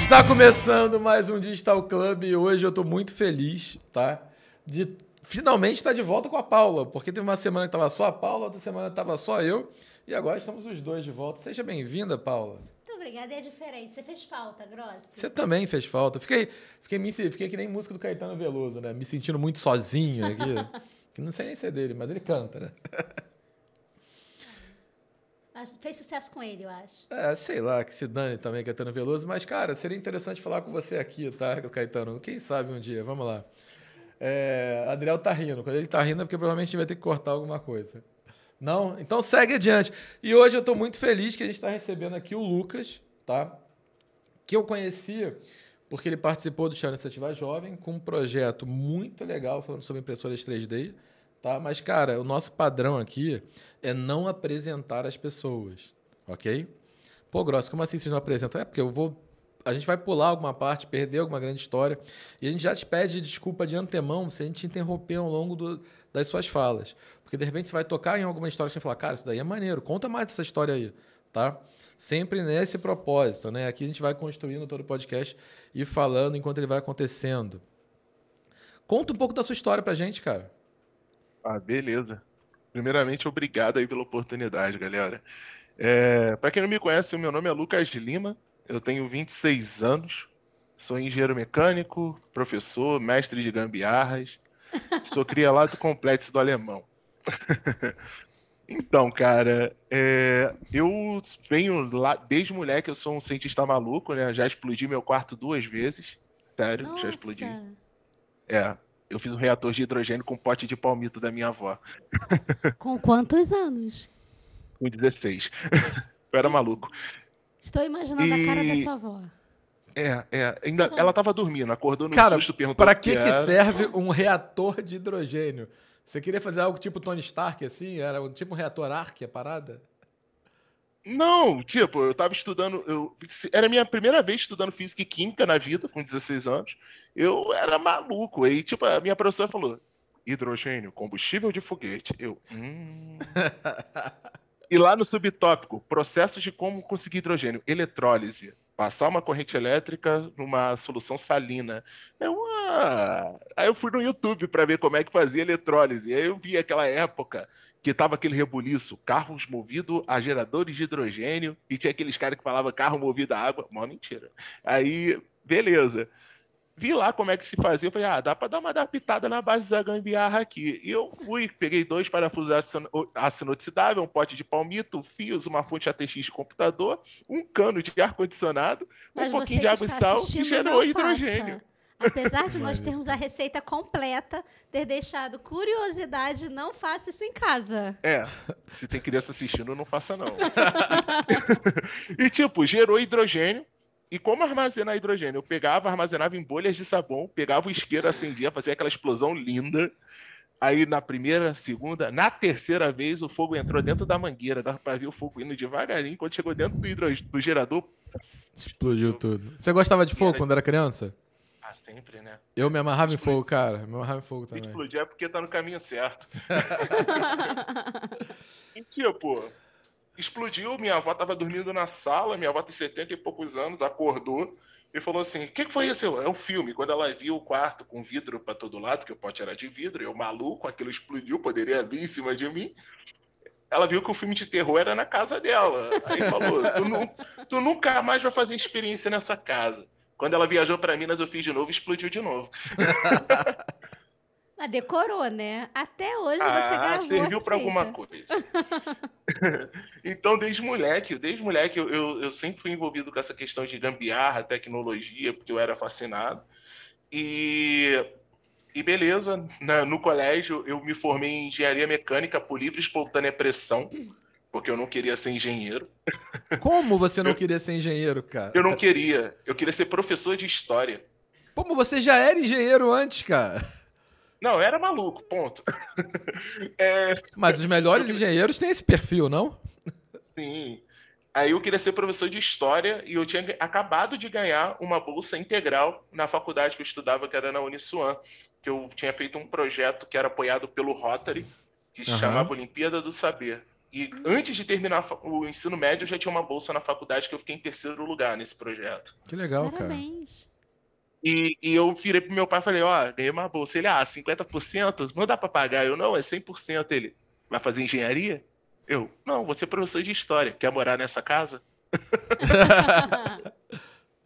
Está começando mais um Digital Club e hoje eu estou muito feliz, tá? De finalmente estar de volta com a Paula, porque teve uma semana que estava só a Paula, outra semana estava só eu e agora estamos os dois de volta. Seja bem-vinda, Paula. Muito obrigada, é diferente. Você fez falta, Grossi. Você também fez falta. Fiquei que nem música do Caetano Veloso, né? Me sentindo muito sozinho aqui. Não sei nem se é dele, mas ele canta, né? Fez sucesso com ele, eu acho. Sei lá, que se dane também, Caetano Veloso. Mas, cara, seria interessante falar com você aqui, tá, Caetano? Quem sabe um dia, vamos lá. Adriel tá rindo. Quando ele tá rindo é porque provavelmente a gente vai ter que cortar alguma coisa. Não? Então segue adiante. E hoje eu tô muito feliz que a gente está recebendo aqui o Lucas, tá? Que eu conhecia porque ele participou do Chá Iniciativa Jovem com um projeto muito legal falando sobre impressoras 3D. Tá? Mas, cara, o nosso padrão aqui é não apresentar as pessoas, ok? Pô, Grosso, como assim vocês não apresentam? É porque a gente vai pular alguma parte, perder alguma grande história, e a gente já te pede desculpa de antemão se a gente interromper ao longo das suas falas. Porque, de repente, você vai tocar em alguma história que você vai falar, cara, isso daí é maneiro, conta mais dessa história aí, tá? Sempre nesse propósito, né? Aqui a gente vai construindo todo o podcast e falando enquanto ele vai acontecendo. Conta um pouco da sua história pra gente, cara. Beleza. Primeiramente, obrigado aí pela oportunidade, galera. Para quem não me conhece, o meu nome é Lucas Lima, eu tenho 26 anos, sou engenheiro mecânico, professor, mestre de gambiarras, sou cria lá do Complexo do Alemão. Então, cara, eu venho lá, desde moleque eu sou um cientista maluco, né? Já explodi meu quarto 2 vezes, sério, Nossa. já explodi. Eu fiz um reator de hidrogênio com um pote de palmito da minha avó. Com quantos anos? Com 16. Eu era maluco. Estou imaginando a cara da sua avó. Ainda, ela tava dormindo, acordou no Cara, susto, perguntou pra que serve um reator de hidrogênio? Você queria fazer algo tipo Tony Stark, assim? Era tipo um reator Ark, a parada? Não, tipo, eu tava estudando. Era a minha primeira vez estudando física e química na vida, com 16 anos. Eu era maluco. Aí, tipo, a minha professora falou: hidrogênio, combustível de foguete. E lá no subtópico, processos de como conseguir hidrogênio, eletrólise. Passar uma corrente elétrica numa solução salina. Aí eu fui no YouTube para ver como é que fazia eletrólise. Aí eu vi aquela época que tava aquele rebuliço, carros movidos a geradores de hidrogênio, e tinha aqueles caras que falavam carro movido a água. Mó mentira. Aí, beleza. Vi lá como é que se fazia. Eu falei, dá para dar uma adaptada na base da gambiarra aqui. E eu fui, peguei 2 parafusos aço inoxidável, um pote de palmito, fios, uma fonte ATX de computador, um cano de ar-condicionado, um pouquinho de água e sal e gerou hidrogênio. Apesar de nós termos a receita completa, ter deixado curiosidade, não faça isso em casa. Se tem criança assistindo, não faça não. E tipo, gerou hidrogênio. E como armazenar hidrogênio? Eu pegava, armazenava em bolhas de sabão, pegava o isqueiro, acendia, fazia aquela explosão linda. Aí na primeira, segunda, na terceira vez o fogo entrou dentro da mangueira, dava pra ver o fogo indo devagarinho. Quando chegou dentro do gerador... Explodiu tudo. Você gostava de fogo quando era criança? Sempre, né? Eu me amarrava em fogo, cara. Me amarrava em fogo também. Explodir é porque tá no caminho certo. E tipo... Explodiu, minha avó estava dormindo na sala, minha avó tem 70 e poucos anos, acordou e falou assim, o que foi isso? É um filme. Quando ela viu o quarto com vidro para todo lado, que o pote era de vidro, eu maluco, aquilo explodiu, poderia vir em cima de mim. Ela viu que o filme de terror era na casa dela. Aí falou, tu nunca mais vai fazer experiência nessa casa. Quando ela viajou para Minas, eu fiz de novo e explodiu de novo. Mas decorou, né? Até hoje você gravou serviu para alguma coisa. Então, desde moleque eu sempre fui envolvido com essa questão de gambiarra, tecnologia, porque eu era fascinado. E beleza, no colégio eu me formei em engenharia mecânica por livre e espontânea pressão, porque eu não queria ser engenheiro. Como você não queria ser engenheiro, cara? Eu não queria. Eu queria ser professor de história. Como você já era engenheiro antes, cara? Não, eu era maluco, ponto. Mas os melhores engenheiros têm esse perfil, não? Sim. Aí eu queria ser professor de história e eu tinha acabado de ganhar uma bolsa integral na faculdade que eu estudava, que era na Uniswan, que eu tinha feito um projeto que era apoiado pelo Rotary, que se chamava Olimpíada do Saber. E antes de terminar o ensino médio, eu já tinha uma bolsa na faculdade que eu fiquei em 3º lugar nesse projeto. Que legal, Parabéns. E eu virei pro meu pai e falei, ó, ganhei uma bolsa. Ele, 50%? Não dá pra pagar. Eu, não, é 100%. Ele, vai fazer engenharia? Eu, não, vou ser professor de história. Quer morar nessa casa?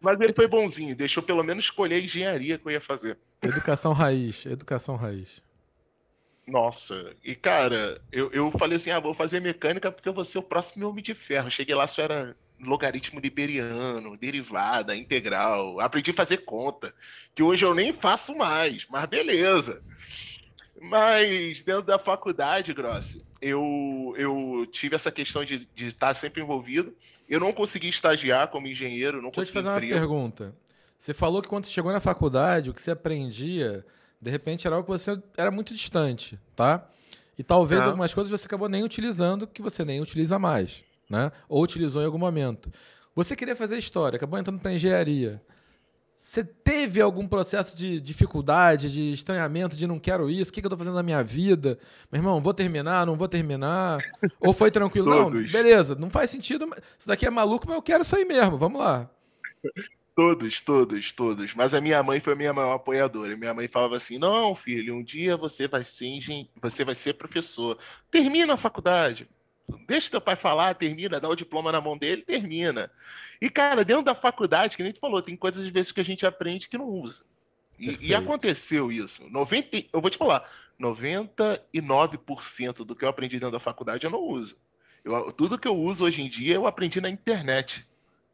Mas ele foi bonzinho, deixou pelo menos escolher a engenharia que eu ia fazer. Educação raiz, educação raiz. Nossa, e cara, eu falei assim, vou fazer mecânica porque eu vou ser o próximo Homem de Ferro. Cheguei lá, só era logaritmo liberiano, derivada, integral. Aprendi a fazer conta, que hoje eu nem faço mais, mas beleza. Mas dentro da faculdade, Grossi, eu tive essa questão de estar sempre envolvido. Eu não consegui estagiar como engenheiro, não Deixa eu te consegui fazer uma emprego. pergunta. Você falou que quando você chegou na faculdade, o que você aprendia, de repente era algo que você era muito distante, tá? E talvez algumas coisas você acabou nem utilizando, que você nem utiliza mais, né? Ou utilizou em algum momento. Você queria fazer história, acabou entrando para engenharia. Você teve algum processo de dificuldade, de estranhamento, de não quero isso, o que eu tô fazendo na minha vida? Meu irmão, vou terminar, não vou terminar? Ou foi tranquilo? Não, beleza, não faz sentido, isso daqui é maluco, mas eu quero isso aí mesmo, vamos lá. Todos. Mas a minha mãe foi a minha maior apoiadora. Minha mãe falava assim: não, filho, um dia você vai ser professor. Termina a faculdade. Deixa teu pai falar, termina, dá o diploma na mão dele, termina. E, cara, dentro da faculdade, que nem tu falou, tem coisas às vezes que a gente aprende que não usa. E aconteceu isso. Eu vou te falar, 99% do que eu aprendi dentro da faculdade eu não uso. Tudo que eu uso hoje em dia eu aprendi na internet.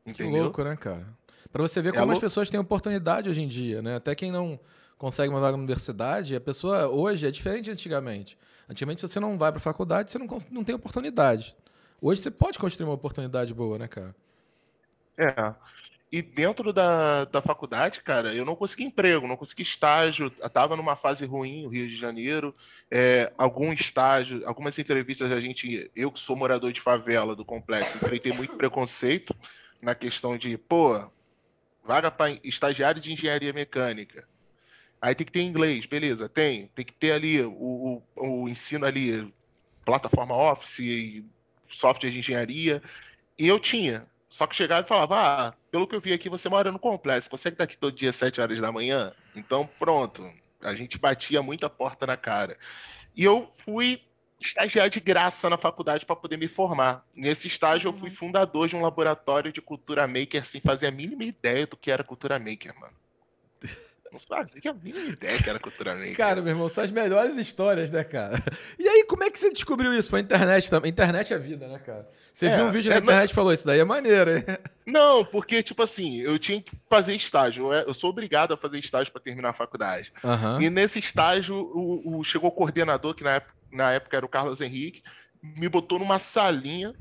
Entendeu? Que louco, né, cara? Pra você ver como as pessoas têm oportunidade hoje em dia, né? Até quem não consegue uma vaga na universidade, a pessoa hoje é diferente de antigamente. Antigamente, se você não vai pra faculdade, você não tem oportunidade. Hoje você pode construir uma oportunidade boa, né, cara? E dentro da faculdade, cara, eu não consegui emprego, não consegui estágio, eu tava numa fase ruim, no Rio de Janeiro, algum estágio, algumas entrevistas eu que sou morador de favela do complexo, enfrentei muito preconceito na questão de, vaga para estagiário de engenharia mecânica. Aí tem que ter inglês, beleza, tem que ter ali o ensino ali, plataforma Office e software de engenharia, e eu tinha. Só que chegava e falava, pelo que eu vi aqui, você mora no complexo, consegue estar aqui todo dia às 7 horas da manhã? Então, pronto, a gente batia muita porta na cara. E eu fui estagiar de graça na faculdade para poder me formar. Nesse estágio, eu fui fundador de um laboratório de cultura maker, sem fazer a mínima ideia do que era cultura maker, mano. Não sabe, você tinha a mínima ideia que era cultura maker. Cara, meu irmão, são as melhores histórias, né, cara? E aí, como é que você descobriu isso? Foi a internet também. Internet é vida, né, cara? Você viu um vídeo na internet e falou, isso daí é maneiro, hein? Não, porque, tipo assim, eu tinha que fazer estágio. Eu sou obrigado a fazer estágio para terminar a faculdade. E nesse estágio, chegou o coordenador, que na época era o Carlos Henrique, me botou numa salinha.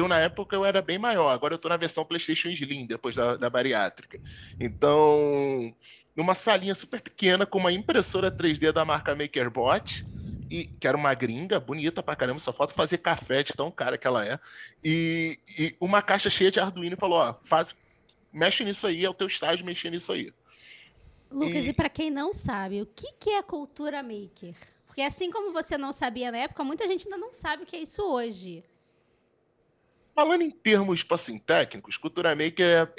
Na época, eu era bem maior. Agora eu tô na versão PlayStation Slim, depois da bariátrica. Então, numa salinha super pequena, com uma impressora 3D da marca MakerBot, que era uma gringa, bonita pra caramba, só falta fazer café de tão cara que ela é, e uma caixa cheia de Arduino, e falou, mexe nisso aí, é o teu estágio mexer nisso aí. Lucas, e para quem não sabe, o que é cultura maker? Porque assim como você não sabia na época, muita gente ainda não sabe o que é isso hoje. Falando em termos, tipo assim, técnicos, cultura maker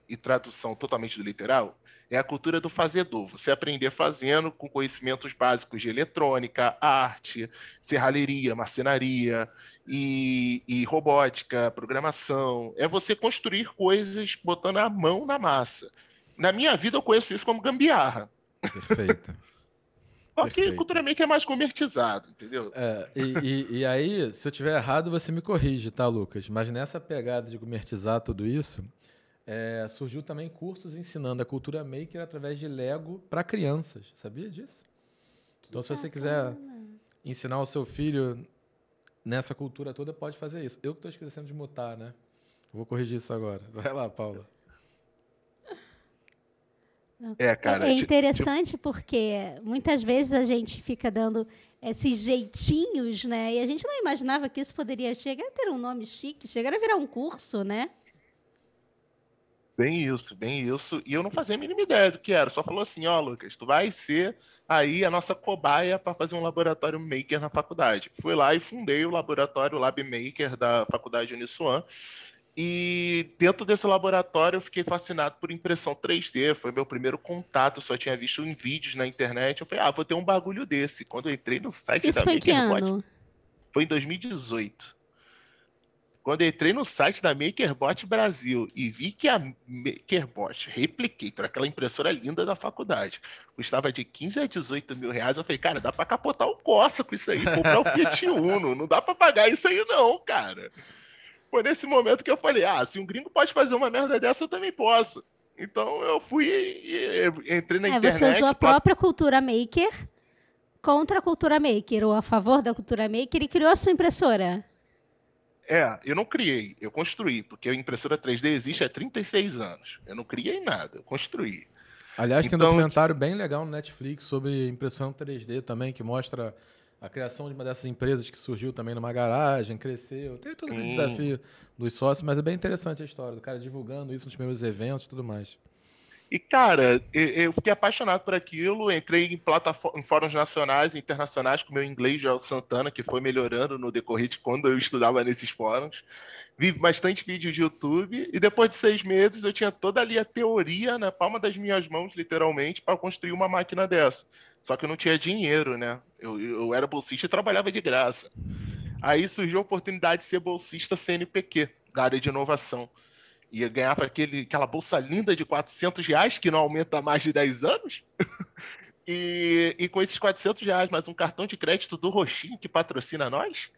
e tradução totalmente do literal, é a cultura do fazedor. Você aprender fazendo com conhecimentos básicos de eletrônica, arte, serralheria, marcenaria e robótica, programação. É você construir coisas botando a mão na massa. Na minha vida, eu conheço isso como gambiarra. Perfeito. Só que cultura maker é mais gourmetizado, entendeu? E aí, se eu tiver errado, você me corrige, tá, Lucas? Mas nessa pegada de gourmetizar tudo isso, surgiu também cursos ensinando a cultura maker através de Lego para crianças. Sabia disso? Então, se você quiser ensinar o seu filho nessa cultura toda, pode fazer isso. Eu que estou esquecendo de mutar, né? Vou corrigir isso agora. Vai lá, Paula. Cara, é interessante porque muitas vezes a gente fica dando esses jeitinhos, né? E a gente não imaginava que isso poderia chegar a ter um nome chique, chegar a virar um curso, né? Bem isso, bem isso. E eu não fazia a mínima ideia do que era. Só falou assim, ó, Lucas, tu vai ser aí a nossa cobaia para fazer um laboratório maker na faculdade. Fui lá e fundei o laboratório Lab Maker da faculdade Uniswan. E dentro desse laboratório eu fiquei fascinado por impressão 3D. Foi meu primeiro contato, eu só tinha visto em vídeos na internet. Eu falei, vou ter um bagulho desse. Quando eu entrei no site Isso da foi em que MakerBot, ano? foi em 2018. Quando eu entrei no site da MakerBot Brasil e vi que a MakerBot Replicator, aquela impressora linda da faculdade, custava de 15 a 18 mil reais, eu falei, cara, dá pra capotar o Corsa com isso aí, comprar o Fiat Uno, não dá pra pagar isso aí não, cara. Foi nesse momento que eu falei, se um gringo pode fazer uma merda dessa, eu também posso. Então eu fui e entrei na Você usou internet. a própria cultura maker contra a cultura maker, ou a favor da cultura maker, e criou a sua impressora. Eu não criei, eu construí, porque a impressora 3D existe há 36 anos. Eu não criei nada, eu construí. Aliás, tem um Então, documentário bem legal no Netflix sobre impressão 3D também, que mostra a criação de uma dessas empresas que surgiu também numa garagem, cresceu. Tem todo aquele desafio dos sócios, mas é bem interessante a história do cara divulgando isso nos primeiros eventos e tudo mais. E, cara, eu fiquei apaixonado por aquilo, entrei em fóruns nacionais e internacionais com o meu inglês de El Santana, que foi melhorando no decorrer de quando eu estudava nesses fóruns. Vi bastante vídeo de YouTube, e depois de 6 meses eu tinha toda ali a teoria na palma das minhas mãos, literalmente, para construir uma máquina dessa. Só que eu não tinha dinheiro, né? Eu era bolsista e trabalhava de graça. Aí surgiu a oportunidade de ser bolsista CNPq, da área de inovação. E eu ganhava aquela bolsa linda de R$ 400, que não aumenta há mais de 10 anos. E com esses R$ 400, mais um cartão de crédito do Roxinho, que patrocina nós,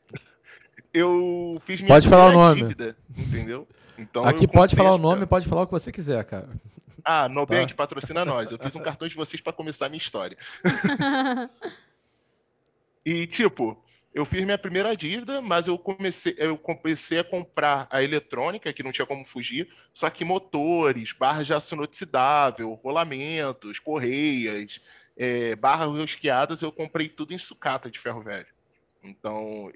eu fiz minha Pode falar o primeira nome. dívida, entendeu? Então Aqui eu pode comprei falar o nome, pode falar o que você quiser, cara. Nubank Tá? patrocina nós. Eu fiz um cartão de vocês para começar a minha história. E, tipo, eu fiz minha primeira dívida, mas eu comecei a comprar a eletrônica, que não tinha como fugir, só que motores, barras de aço inoxidável, rolamentos, correias, barras rosqueadas, eu comprei tudo em sucata de ferro velho. Então,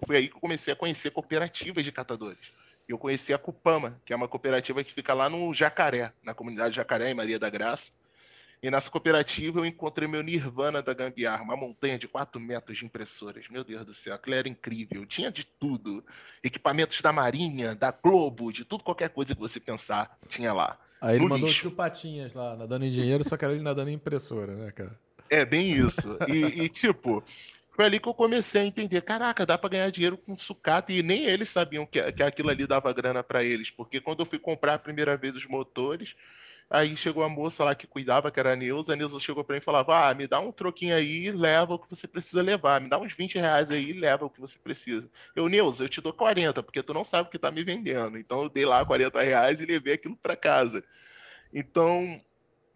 foi aí que eu comecei a conhecer cooperativas de catadores. Eu conheci a Cupama, que é uma cooperativa que fica lá no Jacaré, na comunidade Jacaré, em Maria da Graça. E nessa cooperativa eu encontrei meu Nirvana da gambiarra, uma montanha de 4 metros de impressoras. Meu Deus do céu, aquilo era incrível. Tinha de tudo. Equipamentos da Marinha, da Globo, de tudo, qualquer coisa que você pensar, tinha lá. Aí ele No mandou lixo. tio Patinhas lá, nadando em dinheiro, só que era ele nadando em impressora, né, cara? É, bem isso. Tipo, foi ali que eu comecei a entender, caraca, dá para ganhar dinheiro com sucata, e nem eles sabiam que aquilo ali dava grana para eles, porque quando eu fui comprar a primeira vez os motores, aí chegou a moça lá que cuidava, que era a Neuza chegou para mim e falava, me dá um troquinho aí e leva o que você precisa levar, me dá uns R$ 20 aí e leva o que você precisa. Neuza, eu te dou 40, porque tu não sabe o que tá me vendendo. Então eu dei lá R$ 40 e levei aquilo para casa. Então,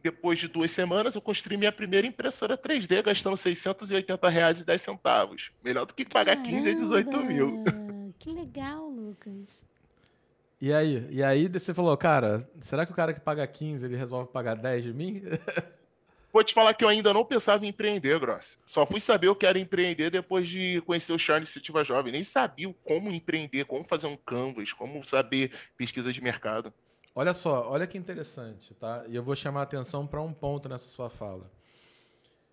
depois de 2 semanas, eu construí minha primeira impressora 3D, gastando R$ 680,10. Melhor do que pagar 15 a 18 mil. Caramba! Que legal, Lucas. E aí você falou, cara, será que o cara que paga 15, ele resolve pagar 10 de mim? Vou te falar que eu ainda não pensava em empreender, Gross. Só fui saber o que era empreender depois de conhecer o Chá Iniciativa Jovem. Nem sabia como empreender, como fazer um canvas, como saber pesquisa de mercado. Olha só, olha que interessante, tá? E eu vou chamar a atenção para um ponto nessa sua fala.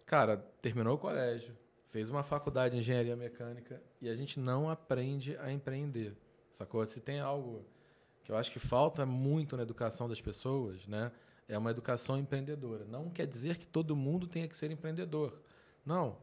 Cara, terminou o colégio, fez uma faculdade de engenharia mecânica e a gente não aprende a empreender, sacou? Se tem algo que eu acho que falta muito na educação das pessoas, né? É uma educação empreendedora. Não quer dizer que todo mundo tenha que ser empreendedor. Não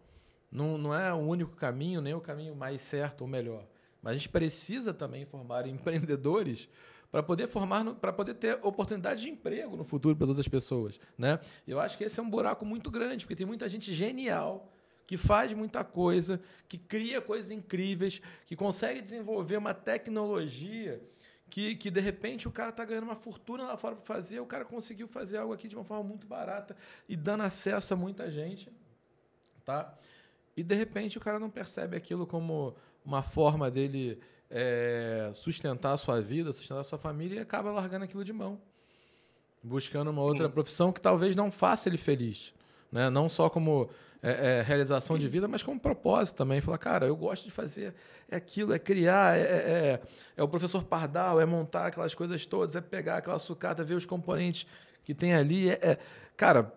é o único caminho, nem o caminho mais certo ou melhor. Mas a gente precisa também formar empreendedores para poder ter oportunidade de emprego no futuro para outras pessoas, né? Eu acho que esse é um buraco muito grande, porque tem muita gente genial que faz muita coisa, que cria coisas incríveis, que consegue desenvolver uma tecnologia que de repente o cara está ganhando uma fortuna lá fora para fazer, o cara conseguiu fazer algo aqui de uma forma muito barata e dando acesso a muita gente, tá? E de repente o cara não percebe aquilo como uma forma dele sustentar a sua vida, sustentar a sua família, e acaba largando aquilo de mão, buscando uma outra profissão que talvez não faça ele feliz, né? Não só como realização de vida, mas como propósito também. Falar, cara, eu gosto de fazer aquilo, é criar, é o professor Pardal, é montar aquelas coisas todas, é pegar aquela sucata, ver os componentes que tem ali. Cara,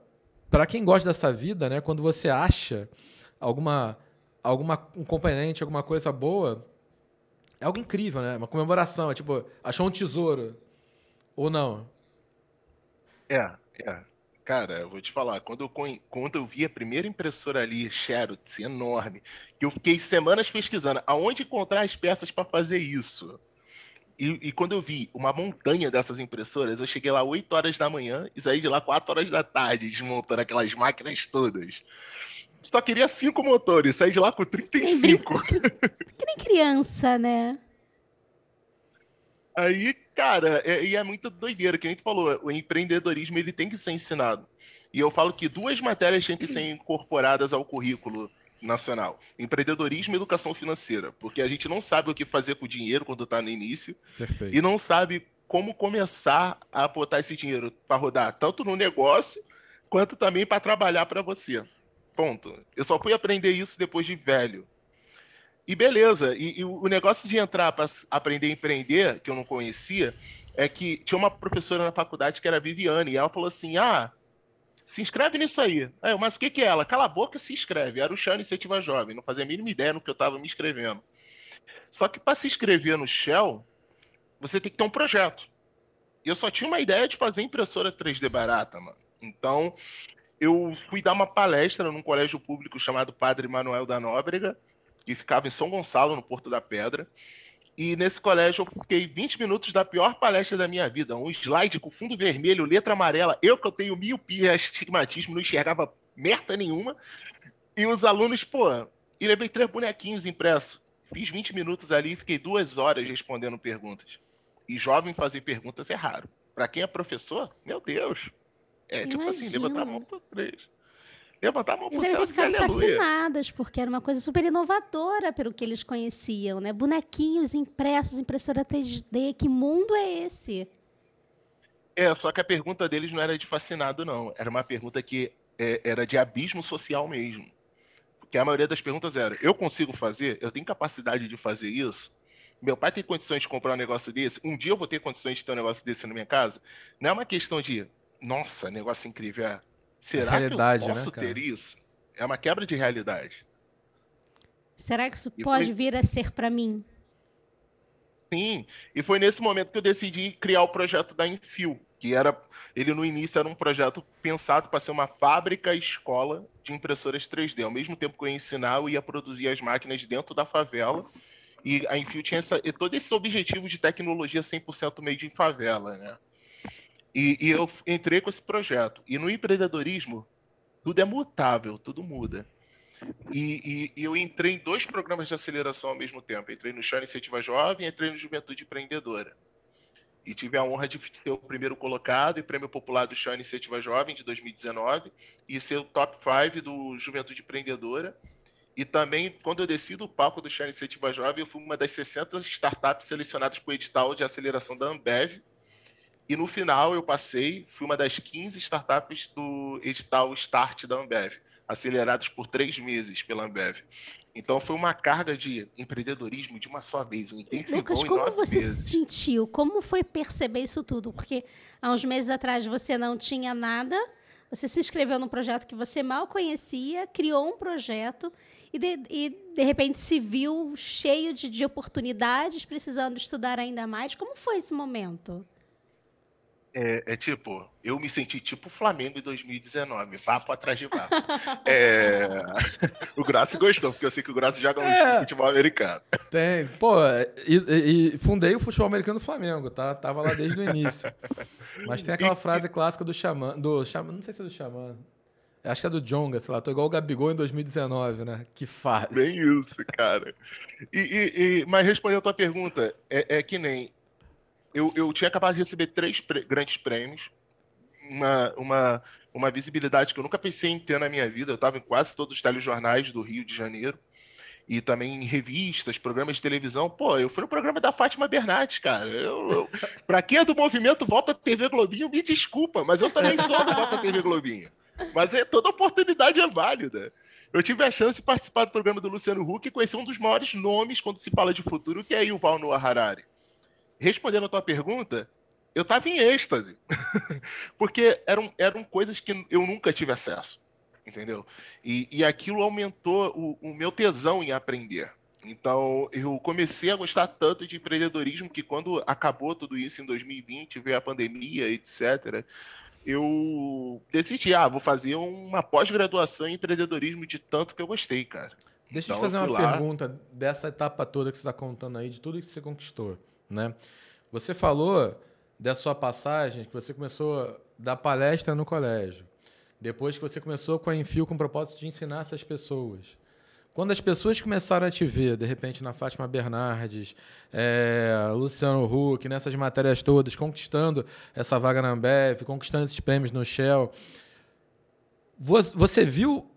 para quem gosta dessa vida, né? Quando você acha um componente, alguma coisa boa, é algo incrível, né? Uma comemoração, é tipo, achou um tesouro. Ou não? É. Cara, eu vou te falar, quando eu vi a primeira impressora ali, Xerox, enorme, que eu fiquei semanas pesquisando aonde encontrar as peças para fazer isso. E quando eu vi uma montanha dessas impressoras, eu cheguei lá 8 horas da manhã e saí de lá 4 horas da tarde, desmontando aquelas máquinas todas. Só queria 5 motores, saí de lá com 35. Que nem criança, né? Aí, cara, e é muito doideira, que a gente falou, o empreendedorismo ele tem que ser ensinado. E eu falo que 2 matérias têm que ser incorporadas ao currículo nacional: empreendedorismo e educação financeira, porque a gente não sabe o que fazer com o dinheiro quando está no início. Perfeito. E não sabe como começar a botar esse dinheiro para rodar, tanto no negócio, quanto também para trabalhar para você. Ponto. Eu só fui aprender isso depois de velho. E beleza, e o negócio de entrar para aprender a empreender, que eu não conhecia, é que tinha uma professora na faculdade que era a Viviane, e ela falou assim, se inscreve nisso aí. Mas o que é ela? Cala a boca e se inscreve. Era o Shell Iniciativa Jovem, não fazia a mínima ideia no que eu estava me inscrevendo. Só que para se inscrever no Shell, você tem que ter um projeto. E eu só tinha uma ideia de fazer impressora 3D barata, mano. Então, eu fui dar uma palestra num colégio público chamado Padre Manuel da Nóbrega, que ficava em São Gonçalo, no Porto da Pedra. E nesse colégio eu fiquei 20 minutos da pior palestra da minha vida. Um slide com fundo vermelho, letra amarela. Eu que eu tenho miopia, astigmatismo, não enxergava merda nenhuma. E os alunos, e levei 3 bonequinhos impressos. Fiz 20 minutos ali e fiquei 2 horas respondendo perguntas. E jovem fazer perguntas é raro. Para quem é professor, meu Deus. Tipo assim, levantar a mão para 3. Levantar a mão pro Eles céu devem e dizer ficar aleluia. fascinados, porque era uma coisa super inovadora pelo que eles conheciam, né? Bonequinhos impressos, impressora 3D, que mundo é esse? Só que a pergunta deles não era de fascinado, não. Era uma pergunta que era de abismo social mesmo. Porque a maioria das perguntas era, eu consigo fazer? Eu tenho capacidade de fazer isso? Meu pai tem condições de comprar um negócio desse? Um dia eu vou ter condições de ter um negócio desse na minha casa? Não é uma questão de, nossa, negócio incrível. Será que eu posso ter isso? É uma quebra de realidade. Será que isso pode vir a ser para mim? Sim, e foi nesse momento que eu decidi criar o projeto da Enfio, que ele no início era um projeto pensado para ser uma fábrica escola de impressoras 3D. Ao mesmo tempo que eu ia ensinar, eu ia produzir as máquinas dentro da favela, e a Enfio tinha todo esse objetivo de tecnologia 100% made em favela, né? E eu entrei com esse projeto. E no empreendedorismo, tudo é mutável, tudo muda. E eu entrei em 2 programas de aceleração ao mesmo tempo. Entrei no Shell Iniciativa Jovem e entrei no Juventude Empreendedora. E tive a honra de ser o primeiro colocado e prêmio popular do Shell Iniciativa Jovem de 2019 e ser o top 5 do Juventude Empreendedora. E também, quando eu desci do palco do Shell Iniciativa Jovem, eu fui uma das 60 startups selecionadas para o edital de aceleração da Ambev. E no final eu passei, fui uma das 15 startups do edital Start da Ambev, acelerados por 3 meses pela Ambev. Então foi uma carga de empreendedorismo de uma só vez. Lucas, como você se sentiu? Como foi perceber isso tudo? Porque há uns meses atrás você não tinha nada, você se inscreveu num projeto que você mal conhecia, criou um projeto e de repente se viu cheio de oportunidades, precisando estudar ainda mais. Como foi esse momento? Tipo, eu me senti tipo o Flamengo em 2019, vapo atrás de vapo. O Graça gostou, porque eu sei que o Graça joga um futebol americano. Tem, e fundei o futebol americano do Flamengo, tá? Tava lá desde o início. Mas tem aquela frase clássica do Xamã, não sei se é do Xamã, acho que é do Djonga, sei lá, tô igual o Gabigol em 2019, né? Que fase. Bem isso, cara. Mas respondendo a tua pergunta, é que nem... Eu tinha acabado de receber 3 grandes prêmios, uma visibilidade que eu nunca pensei em ter na minha vida. Eu estava em quase todos os telejornais do Rio de Janeiro e também em revistas, programas de televisão. Eu fui no programa da Fátima Bernardes, cara. Pra quem é do movimento Volta TV Globinho, me desculpa, mas eu também sou do Volta TV Globinho. Mas toda oportunidade é válida. Eu tive a chance de participar do programa do Luciano Huck e conhecer um dos maiores nomes quando se fala de futuro, que é Yuval Noah Harari. Respondendo a tua pergunta, eu estava em êxtase. Porque eram coisas que eu nunca tive acesso, entendeu? E aquilo aumentou o meu tesão em aprender. Então, eu comecei a gostar tanto de empreendedorismo que quando acabou tudo isso em 2020, veio a pandemia, etc., eu decidi, vou fazer uma pós-graduação em empreendedorismo de tanto que eu gostei, cara. Deixa eu Então, te fazer uma pergunta dessa etapa toda que você está contando aí, de tudo que você conquistou, né? Você falou da sua passagem, que você começou a dar palestra no colégio. Depois que você começou com a Enfio com o propósito de ensinar essas pessoas. Quando as pessoas começaram a te ver, de repente, na Fátima Bernardes, Luciano Huck, nessas matérias todas, conquistando essa vaga na Ambev, conquistando esses prêmios no Shell, você viu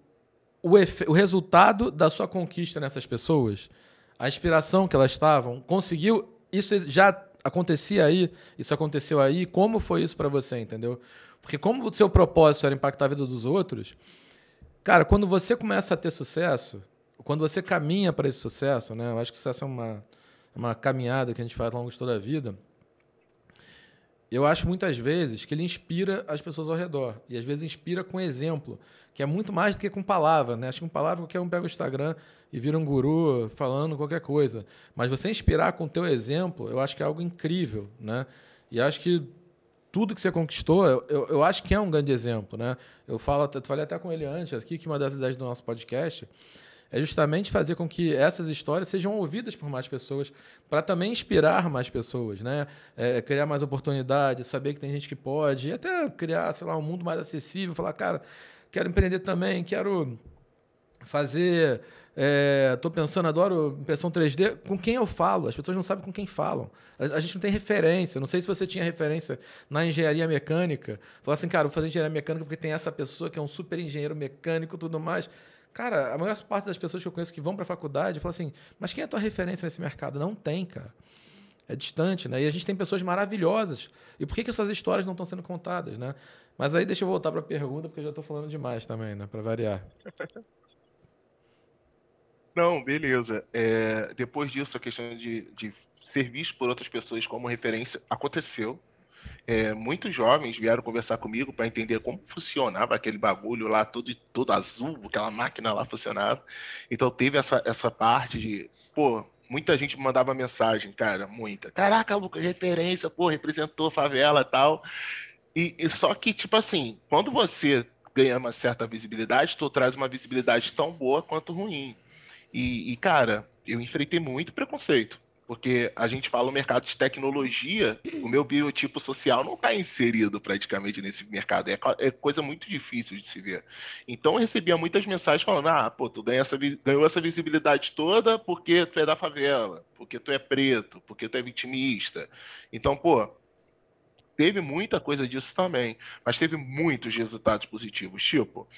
o resultado da sua conquista nessas pessoas? A inspiração que elas estavam? Conseguiu? Isso já acontecia aí? Isso aconteceu aí? Como foi isso para você, entendeu? Porque como o seu propósito era impactar a vida dos outros, cara, quando você começa a ter sucesso, quando você caminha para esse sucesso, né? Eu acho que o sucesso é uma caminhada que a gente faz ao longo de toda a vida. Eu acho muitas vezes que ele inspira as pessoas ao redor. E às vezes inspira com exemplo, que é muito mais do que com palavra, né? Acho que com palavra qualquer um pega o Instagram e vira um guru falando qualquer coisa. Mas você inspirar com o teu exemplo, eu acho que é algo incrível, né? E acho que tudo que você conquistou, eu acho que é um grande exemplo, né? Eu falei até com ele antes aqui que uma das ideias do nosso podcast é justamente fazer com que essas histórias sejam ouvidas por mais pessoas, para também inspirar mais pessoas, né? Criar mais oportunidades, saber que tem gente que pode, e até criar, sei lá, um mundo mais acessível, falar, cara, quero empreender também, quero fazer... Estou pensando, adoro impressão 3D. Com quem eu falo? As pessoas não sabem com quem falam. A gente não tem referência. Não sei se você tinha referência na engenharia mecânica. Falar assim, cara, vou fazer engenharia mecânica porque tem essa pessoa que é um super engenheiro mecânico e tudo mais. Cara, a maior parte das pessoas que eu conheço que vão para a faculdade falam assim, mas quem é a tua referência nesse mercado? Não tem, cara. É distante, né? E a gente tem pessoas maravilhosas. E por que essas histórias não estão sendo contadas, né? Mas aí deixa eu voltar para a pergunta, porque eu já estou falando demais também, né? Para variar. Não, beleza. Depois disso, a questão de ser visto por outras pessoas como referência aconteceu. Muitos jovens vieram conversar comigo para entender como funcionava aquele bagulho lá, todo azul, aquela máquina lá funcionava. Então teve essa parte de, pô, muita gente me mandava mensagem, cara, muita. Caraca, Lucas, referência, pô, representou a favela e tal. E só que, tipo assim, quando você ganha uma certa visibilidade, tu traz uma visibilidade tão boa quanto ruim. Cara, eu enfrentei muito preconceito, porque a gente fala no mercado de tecnologia, o meu biotipo social não está inserido praticamente nesse mercado, é coisa muito difícil de se ver. Então eu recebia muitas mensagens falando, pô, tu ganhou essa visibilidade toda porque tu é da favela, porque tu é preto, porque tu é vitimista. Então, pô, teve muita coisa disso também, mas teve muitos resultados positivos, tipo...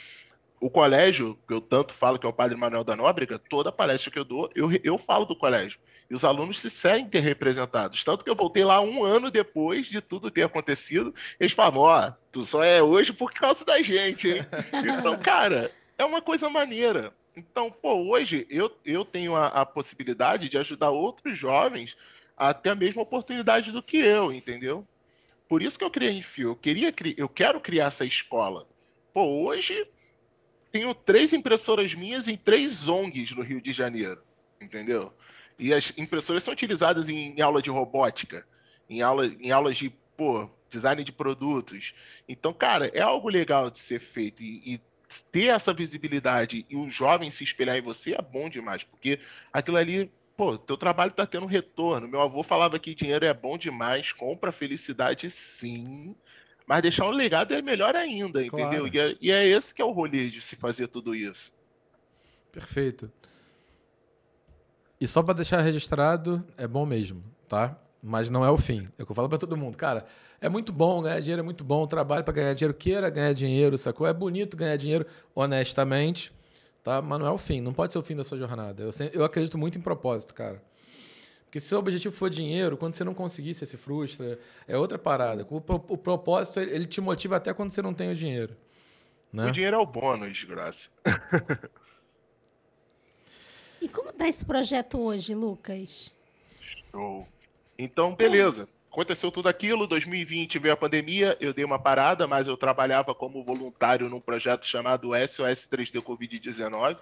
O colégio, que eu tanto falo que é o Padre Manuel da Nóbrega, toda palestra que eu dou, eu falo do colégio. E os alunos se sentem representados. Tanto que eu voltei lá 1 ano depois de tudo ter acontecido. Eles falam, tu só é hoje por causa da gente, hein? Então, cara, é uma coisa maneira. Então, pô, hoje eu tenho a possibilidade de ajudar outros jovens a ter a mesma oportunidade do que eu, entendeu? Por isso que eu criei a Enfio. Eu quero criar essa escola. Pô, hoje... Tenho 3 impressoras minhas em 3 ONGs no Rio de Janeiro, entendeu? E as impressoras são utilizadas em aula de robótica, em aulas de, design de produtos. Então, cara, é algo legal de ser feito. E ter essa visibilidade e o jovem se espelhar em você é bom demais, porque aquilo ali, teu trabalho está tendo retorno. Meu avô falava que dinheiro é bom demais, compra felicidade sim, mas deixar um legado é melhor ainda, entendeu? Claro. E é esse que é o rolê de se fazer tudo isso. Perfeito. E só para deixar registrado, é bom mesmo, tá? Mas não é o fim. É o que eu falo para todo mundo. Cara, é muito bom, ganhar dinheiro é muito bom, trabalho para ganhar dinheiro, queira ganhar dinheiro, sacou? É bonito ganhar dinheiro honestamente, tá? Mas não é o fim, não pode ser o fim da sua jornada. Eu acredito muito em propósito, cara. Porque se o objetivo for dinheiro, quando você não conseguir, você se frustra. É outra parada. O propósito, ele te motiva até quando você não tem o dinheiro. né? O dinheiro é o bônus, Graça. E como está esse projeto hoje, Lucas? Show. Então, beleza. Aconteceu tudo aquilo, 2020 veio a pandemia, eu dei uma parada, mas eu trabalhava como voluntário num projeto chamado SOS 3D Covid-19,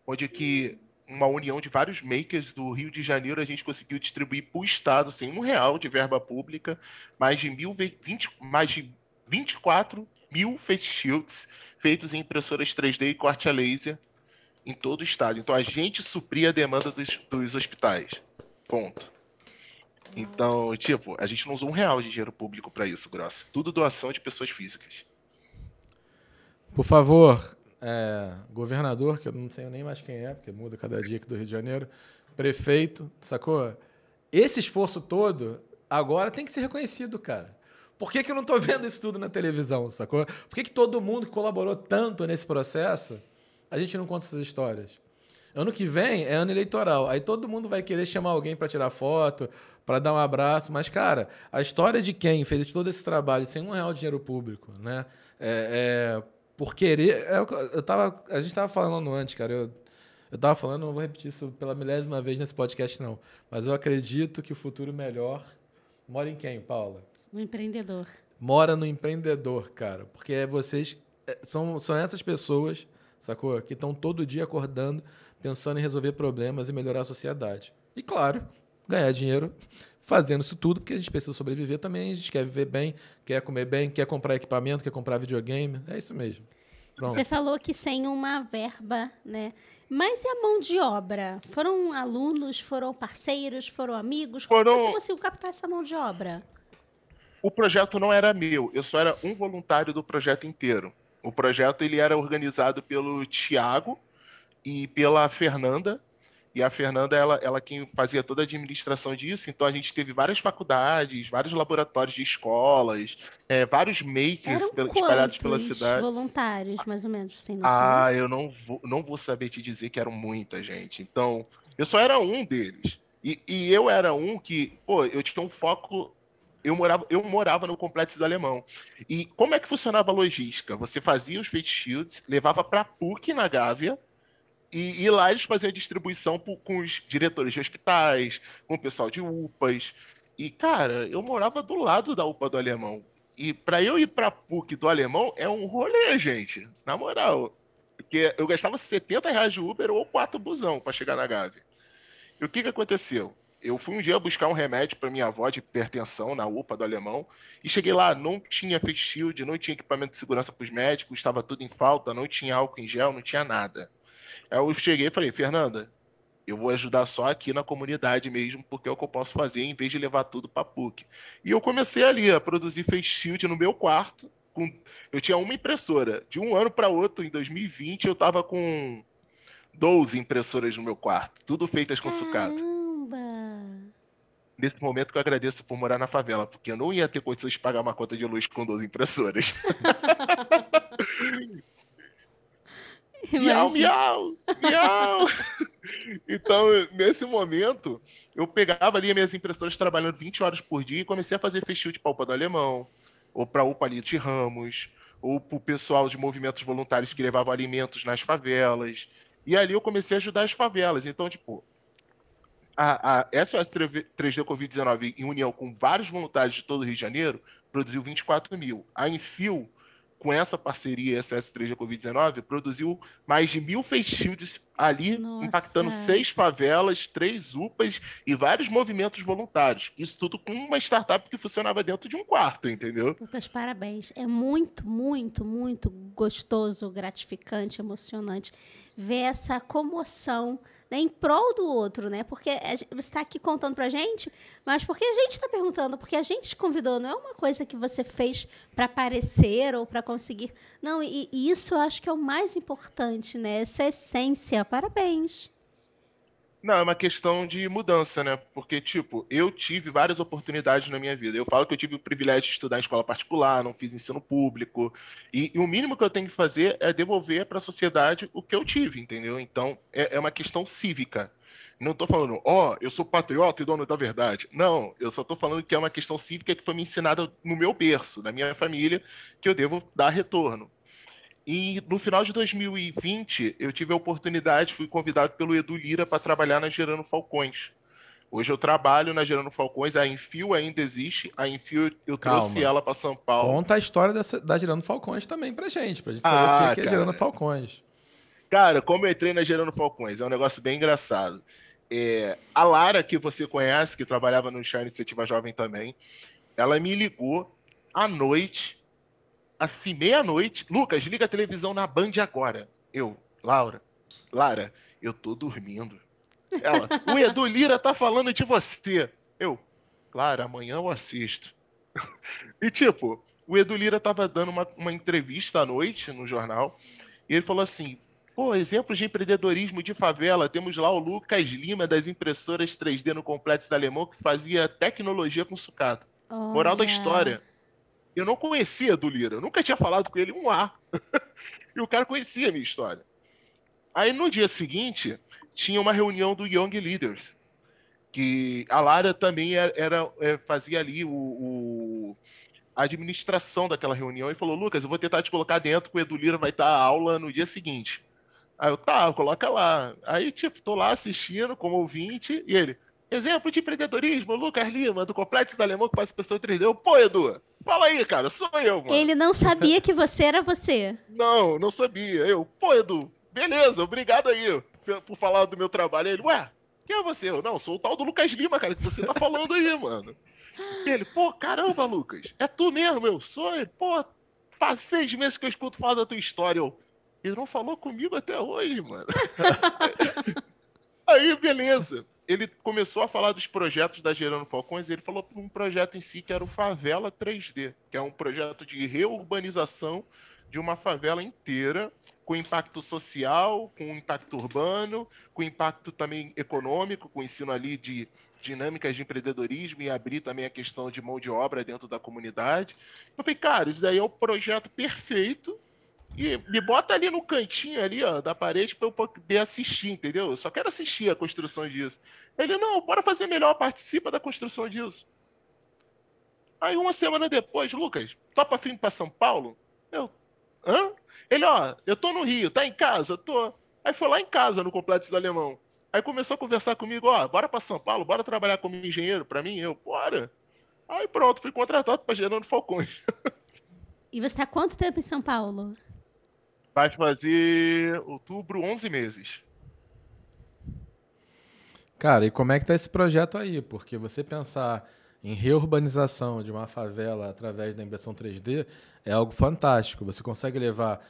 onde que uma união de vários makers do Rio de Janeiro, a gente conseguiu distribuir para o Estado, sem R$ 1 de verba pública, mais de 24 mil face shields feitos em impressoras 3D e corte a laser em todo o Estado. Então, a gente supria a demanda dos hospitais. Ponto. Então, tipo, a gente não usou R$ 1 de dinheiro público para isso, Grossa. Tudo doação de pessoas físicas. Por favor, governador, que eu não sei nem mais quem é, porque muda cada dia aqui do Rio de Janeiro, prefeito, sacou? Esse esforço todo agora tem que ser reconhecido, cara. Por que eu não tô vendo isso tudo na televisão, sacou? Por que todo mundo que colaborou tanto nesse processo, a gente não conta essas histórias? Ano que vem é ano eleitoral. Aí todo mundo vai querer chamar alguém para tirar foto, para dar um abraço. Mas, cara, a história de quem fez todo esse trabalho sem R$ 1 de dinheiro público, né? Por querer... a gente estava falando antes, cara. Eu estava falando, não vou repetir isso pela milésima vez nesse podcast, não. Mas eu acredito que o futuro melhor mora em quem, Paula? No empreendedor. Mora no empreendedor, cara. Porque vocês... São essas pessoas, sacou? Que estão todo dia acordando, pensando em resolver problemas e melhorar a sociedade. E, claro, ganhar dinheiro fazendo isso tudo, porque a gente precisa sobreviver também, a gente quer viver bem, quer comer bem, quer comprar equipamento, quer comprar videogame. É isso mesmo. Pronto. Você falou que sem uma verba, né? Mas e a mão de obra? Foram alunos, foram parceiros, foram amigos? Como você conseguiu captar essa mão de obra? O projeto não era meu, eu só era um voluntário do projeto inteiro. O projeto ele era organizado pelo Tiago e pela Fernanda. E a Fernanda, ela quem fazia toda a administração disso. Então, a gente teve várias faculdades, vários laboratórios de escolas, vários makers espalhados pela cidade. Voluntários, mais ou menos, sem noção? Eu não vou saber te dizer que eram muita gente. Então, eu só era um deles. E eu era um que, eu tinha um foco... Eu morava no Complexo do Alemão. E como é que funcionava a logística? Você fazia os face shields, levava para a PUC na Gávea, e lá eles faziam a distribuição com os diretores de hospitais, com o pessoal de UPAs. E, cara, eu morava do lado da UPA do Alemão. E para eu ir para a PUC do Alemão é um rolê, gente. Na moral. Porque eu gastava R$ 70 de Uber ou 4 busão para chegar na Gávea. E o que aconteceu? Eu fui um dia buscar um remédio para minha avó de hipertensão na UPA do Alemão e cheguei lá, não tinha face shield, não tinha equipamento de segurança para os médicos, estava tudo em falta, não tinha álcool em gel, não tinha nada. Aí eu cheguei e falei, Fernanda, eu vou ajudar só aqui na comunidade mesmo, porque é o que eu posso fazer em vez de levar tudo para a PUC. E eu comecei ali a produzir face shield no meu quarto. Eu tinha uma impressora. De um ano para outro, em 2020, eu estava com 12 impressoras no meu quarto, tudo feitas com sucata. Nesse momento que eu agradeço por morar na favela, porque eu não ia ter condições de pagar uma conta de luz com 12 impressoras. Miau, miau, miau. Então, nesse momento, eu pegava ali minhas impressoras trabalhando 20 horas por dia e comecei a fazer face shield para a UPA do Alemão, ou para a UPA ali de Ramos, ou para o pessoal de movimentos voluntários que levavam alimentos nas favelas. E ali eu comecei a ajudar as favelas. Então, tipo, a SOS 3D Covid-19, em união com vários voluntários de todo o Rio de Janeiro, produziu 24 mil. A Enfio, com essa parceria SOS 3D Covid-19, produziu mais de 1.000 face shields ali, impactando 6 favelas, 3 UPAs e vários movimentos voluntários. Isso tudo com uma startup que funcionava dentro de um quarto, entendeu? Lucas, parabéns. É muito, muito, muito gostoso, gratificante, emocionante ver essa comoção, né, em prol do outro, né? Porque você está aqui contando pra gente, mas porque a gente está perguntando, porque a gente te convidou, não é uma coisa que você fez para aparecer ou para conseguir. Não, e isso eu acho que é o mais importante, né? Essa essência. Parabéns. Não, é uma questão de mudança, né? Porque, tipo, eu tive várias oportunidades na minha vida. Eu falo que eu tive o privilégio de estudar em escola particular, não fiz ensino público. E o mínimo que eu tenho que fazer é devolver para a sociedade o que eu tive, entendeu? Então, é uma questão cívica. Não estou falando, eu sou patriota e dono da verdade. Não, eu só estou falando que é uma questão cívica que foi me ensinada no meu berço, na minha família, que eu devo dar retorno. E no final de 2020, eu tive a oportunidade, fui convidado pelo Edu Lira para trabalhar na Gerando Falcões. Hoje eu trabalho na Gerando Falcões, a Enfio ainda existe, a Enfio eu trouxe ela para São Paulo. Conta a história da Gerando Falcões também pra gente saber o que é Gerando Falcões. Cara, como eu entrei na Gerando Falcões, é um negócio bem engraçado. A Lara, que você conhece, que trabalhava no Chá Iniciativa Jovem também, ela me ligou à noite, assim, meia-noite. Lucas, liga a televisão na Band agora. Lara, eu tô dormindo. Ela, o Edu Lira tá falando de você. Claro, amanhã eu assisto. E tipo, o Edu Lira tava dando uma entrevista à noite no jornal, e ele falou assim, pô, exemplos de empreendedorismo de favela, temos lá o Lucas Lima, das impressoras 3D no Complexo da Alemão, que fazia tecnologia com sucata. Moral da história. Eu não conhecia Edu Lira, eu nunca tinha falado com ele um A. E o cara conhecia a minha história. Aí no dia seguinte, tinha uma reunião do Young Leaders, que a Lara também fazia ali a administração daquela reunião, e falou, Lucas, eu vou tentar te colocar dentro, que o Edu Lira vai estar a aula no dia seguinte. Aí eu, coloca lá. Aí, tipo, tô lá assistindo como ouvinte, e ele, exemplo de empreendedorismo, Lucas Lima, do Complexo da Alemão, que faz impressão 3D. Eu, pô, Edu, fala aí, cara, sou eu, mano. Ele não sabia que você era você. Não sabia. Eu, pô, Edu, beleza, obrigado aí por falar do meu trabalho. Ele, ué, quem é você? Eu, não, sou o tal do Lucas Lima, cara, que você tá falando aí, mano. E ele, pô, caramba, Lucas, é tu mesmo, eu sou. Ele, pô, faz 6 meses que eu escuto falar da tua história. Ele não falou comigo até hoje, mano. Aí, beleza. Ele começou a falar dos projetos da Gerando Falcões, e ele falou um projeto em si que era o Favela 3D, que é um projeto de reurbanização de uma favela inteira, com impacto social, com impacto urbano, com impacto também econômico, com ensino ali de dinâmicas de empreendedorismo e abrir também a questão de mão de obra dentro da comunidade. Eu falei, cara, isso daí é o projeto perfeito e me bota ali no cantinho ali, ó, da parede para eu poder assistir, entendeu? Eu só quero assistir a construção disso. Ele, não, bora fazer melhor, participa da construção disso. Aí uma semana depois, Lucas, topa fim para São Paulo? Eu, hã? Ele, ó, eu tô no Rio, tá em casa? Tô. Aí foi lá em casa, no Complexo do Alemão. Aí começou a conversar comigo, ó, bora pra São Paulo, bora trabalhar como engenheiro pra mim? Eu, bora. Aí pronto, fui contratado pra Gerando Falcões. E você tá há quanto tempo em São Paulo? Vai fazer outubro, 11 meses. Cara, e como é que tá esse projeto aí? Porque você pensar em reurbanização de uma favela através da impressão 3D é algo fantástico. Você consegue levar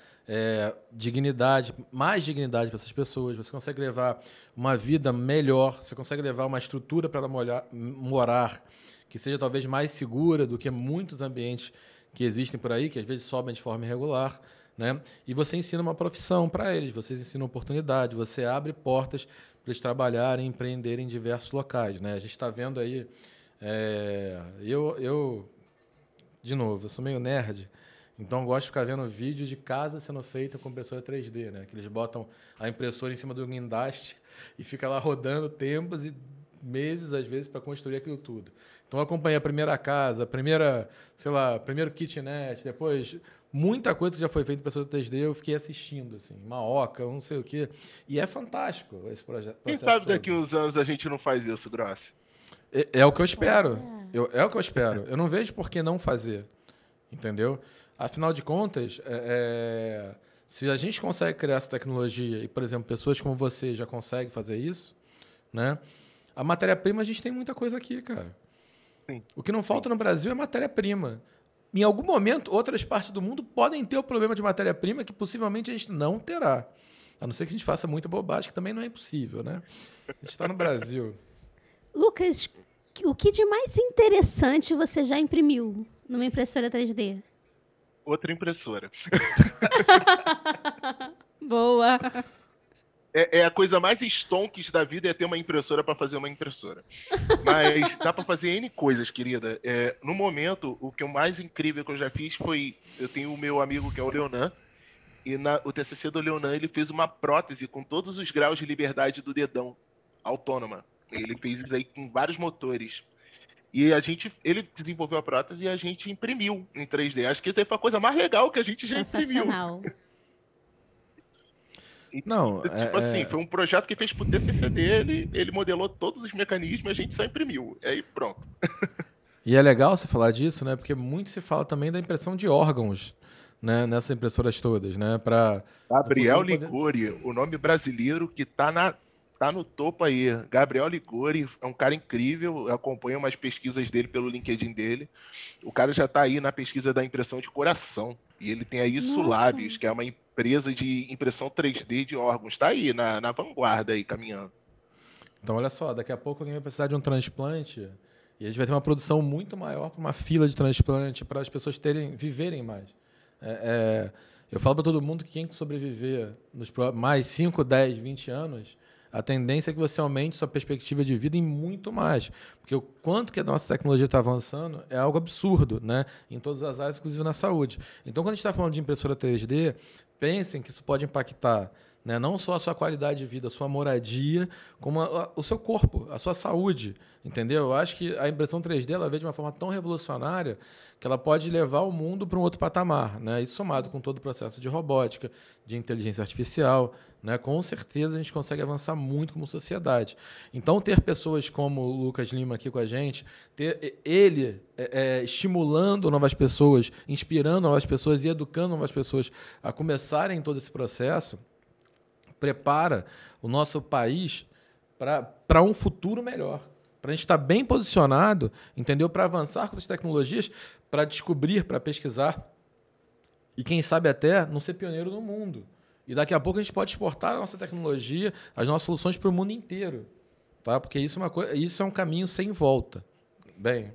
dignidade, mais dignidade para essas pessoas, você consegue levar uma vida melhor, você consegue levar uma estrutura para ela morar que seja talvez mais segura do que muitos ambientes que existem por aí, que às vezes sobem de forma irregular, né? E você ensina uma profissão para eles, vocês ensinam oportunidade, você abre portas para eles trabalharem, empreenderem em diversos locais, né? A gente está vendo aí... de novo, eu sou meio nerd, então eu gosto de ficar vendo vídeo de casa sendo feita com impressora 3D, né? Que eles botam a impressora em cima do guindaste e fica lá rodando tempos e meses, às vezes, para construir aquilo tudo. Então eu acompanhei a primeira casa, primeiro kitnet, depois muita coisa que já foi feita em impressora 3D, eu fiquei assistindo, assim, uma oca, não sei o quê. E é fantástico esse projeto. Quem sabe daqui uns anos a gente não faz isso, Grossi? É o que eu espero. É o que eu espero. Eu não vejo por que não fazer. Entendeu? Afinal de contas, se a gente consegue criar essa tecnologia e, por exemplo, pessoas como você já conseguem fazer isso, né? A matéria-prima, a gente tem muita coisa aqui, cara. Sim. O que não falta no Brasil é matéria-prima. Em algum momento, outras partes do mundo podem ter o problema de matéria-prima que possivelmente a gente não terá. A não ser que a gente faça muita bobagem, que também não é impossível, né? A gente está no Brasil. Lucas, o que de mais interessante você já imprimiu numa impressora 3D? Outra impressora. Boa! É a coisa mais stonks da vida é ter uma impressora para fazer uma impressora. Mas dá para fazer N coisas, querida. No momento, o que o mais incrível que eu já fiz foi... Eu tenho o meu amigo que é o Leonan, e o TCC do Leonan, ele fez uma prótese com todos os graus de liberdade do dedão, autônoma. Ele fez isso aí com vários motores. E ele desenvolveu a prótese e a gente imprimiu em 3D. Acho que essa aí foi a coisa mais legal que a gente já imprimiu. Sensacional. Não, tipo assim, foi um projeto que fez pro TCC dele, ele modelou todos os mecanismos, a gente só imprimiu. Aí pronto. E é legal você falar disso, né? Porque muito se fala também da impressão de órgãos, né? Nessas impressoras todas, né? Para Gabriel Ligori, o nome brasileiro que tá no topo aí. Gabriel Ligori é um cara incrível, eu acompanho umas pesquisas dele pelo LinkedIn dele. O cara já tá aí na pesquisa da impressão de coração. E ele tem a Isolabs, que é uma empresa de impressão 3D de órgãos. Tá aí, na vanguarda aí, caminhando. Então, olha só, daqui a pouco alguém vai precisar de um transplante e a gente vai ter uma produção muito maior para uma fila de transplante, para as pessoas viverem mais. Eu falo para todo mundo que quem sobreviver nos mais 5, 10, 20 anos, a tendência é que você aumente sua perspectiva de vida em muito mais. Porque o quanto que a nossa tecnologia está avançando é algo absurdo, né? Em todas as áreas, inclusive na saúde. Então, quando a gente está falando de impressora 3D, pensem que isso pode impactar, né, não só a sua qualidade de vida, a sua moradia, como o seu corpo, a sua saúde, entendeu? Eu acho que a impressão 3D ela veio de uma forma tão revolucionária que ela pode levar o mundo para um outro patamar, né? Isso somado com todo o processo de robótica, de inteligência artificial, né? Com certeza a gente consegue avançar muito como sociedade. Então, ter pessoas como o Lucas Lima aqui com a gente, ter ele estimulando novas pessoas, inspirando novas pessoas e educando novas pessoas a começarem todo esse processo, prepara o nosso país para um futuro melhor. Para a gente estar bem posicionado, entendeu? Para avançar com essas tecnologias, para descobrir, para pesquisar e, quem sabe, até não ser pioneiro no mundo. E daqui a pouco a gente pode exportar a nossa tecnologia, as nossas soluções para o mundo inteiro. Tá? Porque isso é um caminho sem volta. Bem,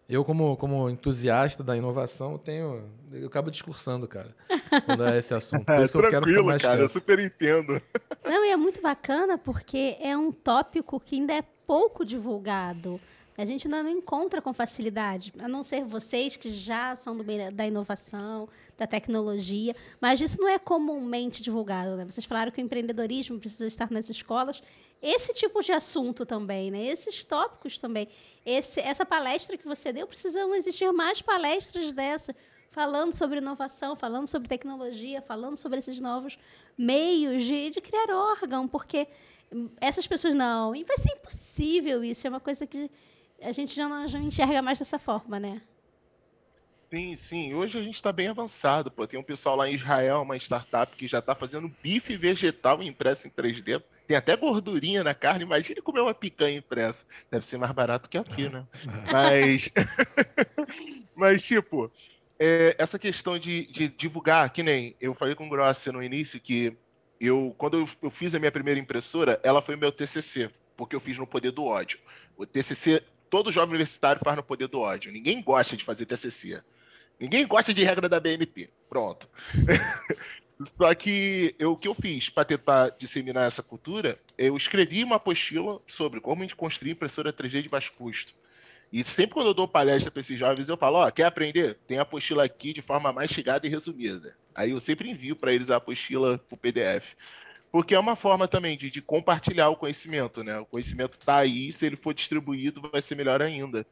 eu, como entusiasta da inovação, eu acabo discursando, cara, quando é esse assunto. Por isso que eu quero ficar mais cara, quieto. eu super entendo. Não, e é muito bacana porque é um tópico que ainda é pouco divulgado. A gente ainda não encontra com facilidade, a não ser vocês que já são do meio da inovação, da tecnologia, mas isso não é comumente divulgado, né? Vocês falaram que o empreendedorismo precisa estar nas escolas. Esse tipo de assunto também, né? Esses tópicos também. Essa palestra que você deu, precisam existir mais palestras dessa, falando sobre inovação, falando sobre tecnologia, falando sobre esses novos meios de criar órgão, porque essas pessoas não... E vai ser impossível isso, é uma coisa que a gente já não enxerga mais dessa forma, né? Sim, sim. Hoje a gente está bem avançado, pô. Tem um pessoal lá em Israel, uma startup, que já está fazendo bife vegetal impresso em 3D. Tem até gordurinha na carne. Imagine comer uma picanha impressa. Deve ser mais barato que aqui, né? Mas tipo, essa questão de divulgar, que nem eu falei com o Grossi no início, que quando eu fiz a minha primeira impressora, ela foi o meu TCC, porque eu fiz no Poder do Ódio. O TCC, todo jovem universitário faz no Poder do Ódio. Ninguém gosta de fazer TCC. Ninguém gosta de regra da BNT. Pronto. Só que o que eu fiz para tentar disseminar essa cultura, eu escrevi uma apostila sobre como a gente construir impressora 3D de baixo custo. E sempre quando eu dou palestra para esses jovens, eu falo, quer aprender? Tem a apostila aqui de forma mais chegada e resumida. Aí eu sempre envio para eles a apostila por PDF. Porque é uma forma também de compartilhar o conhecimento, né? O conhecimento está aí, se ele for distribuído, vai ser melhor ainda.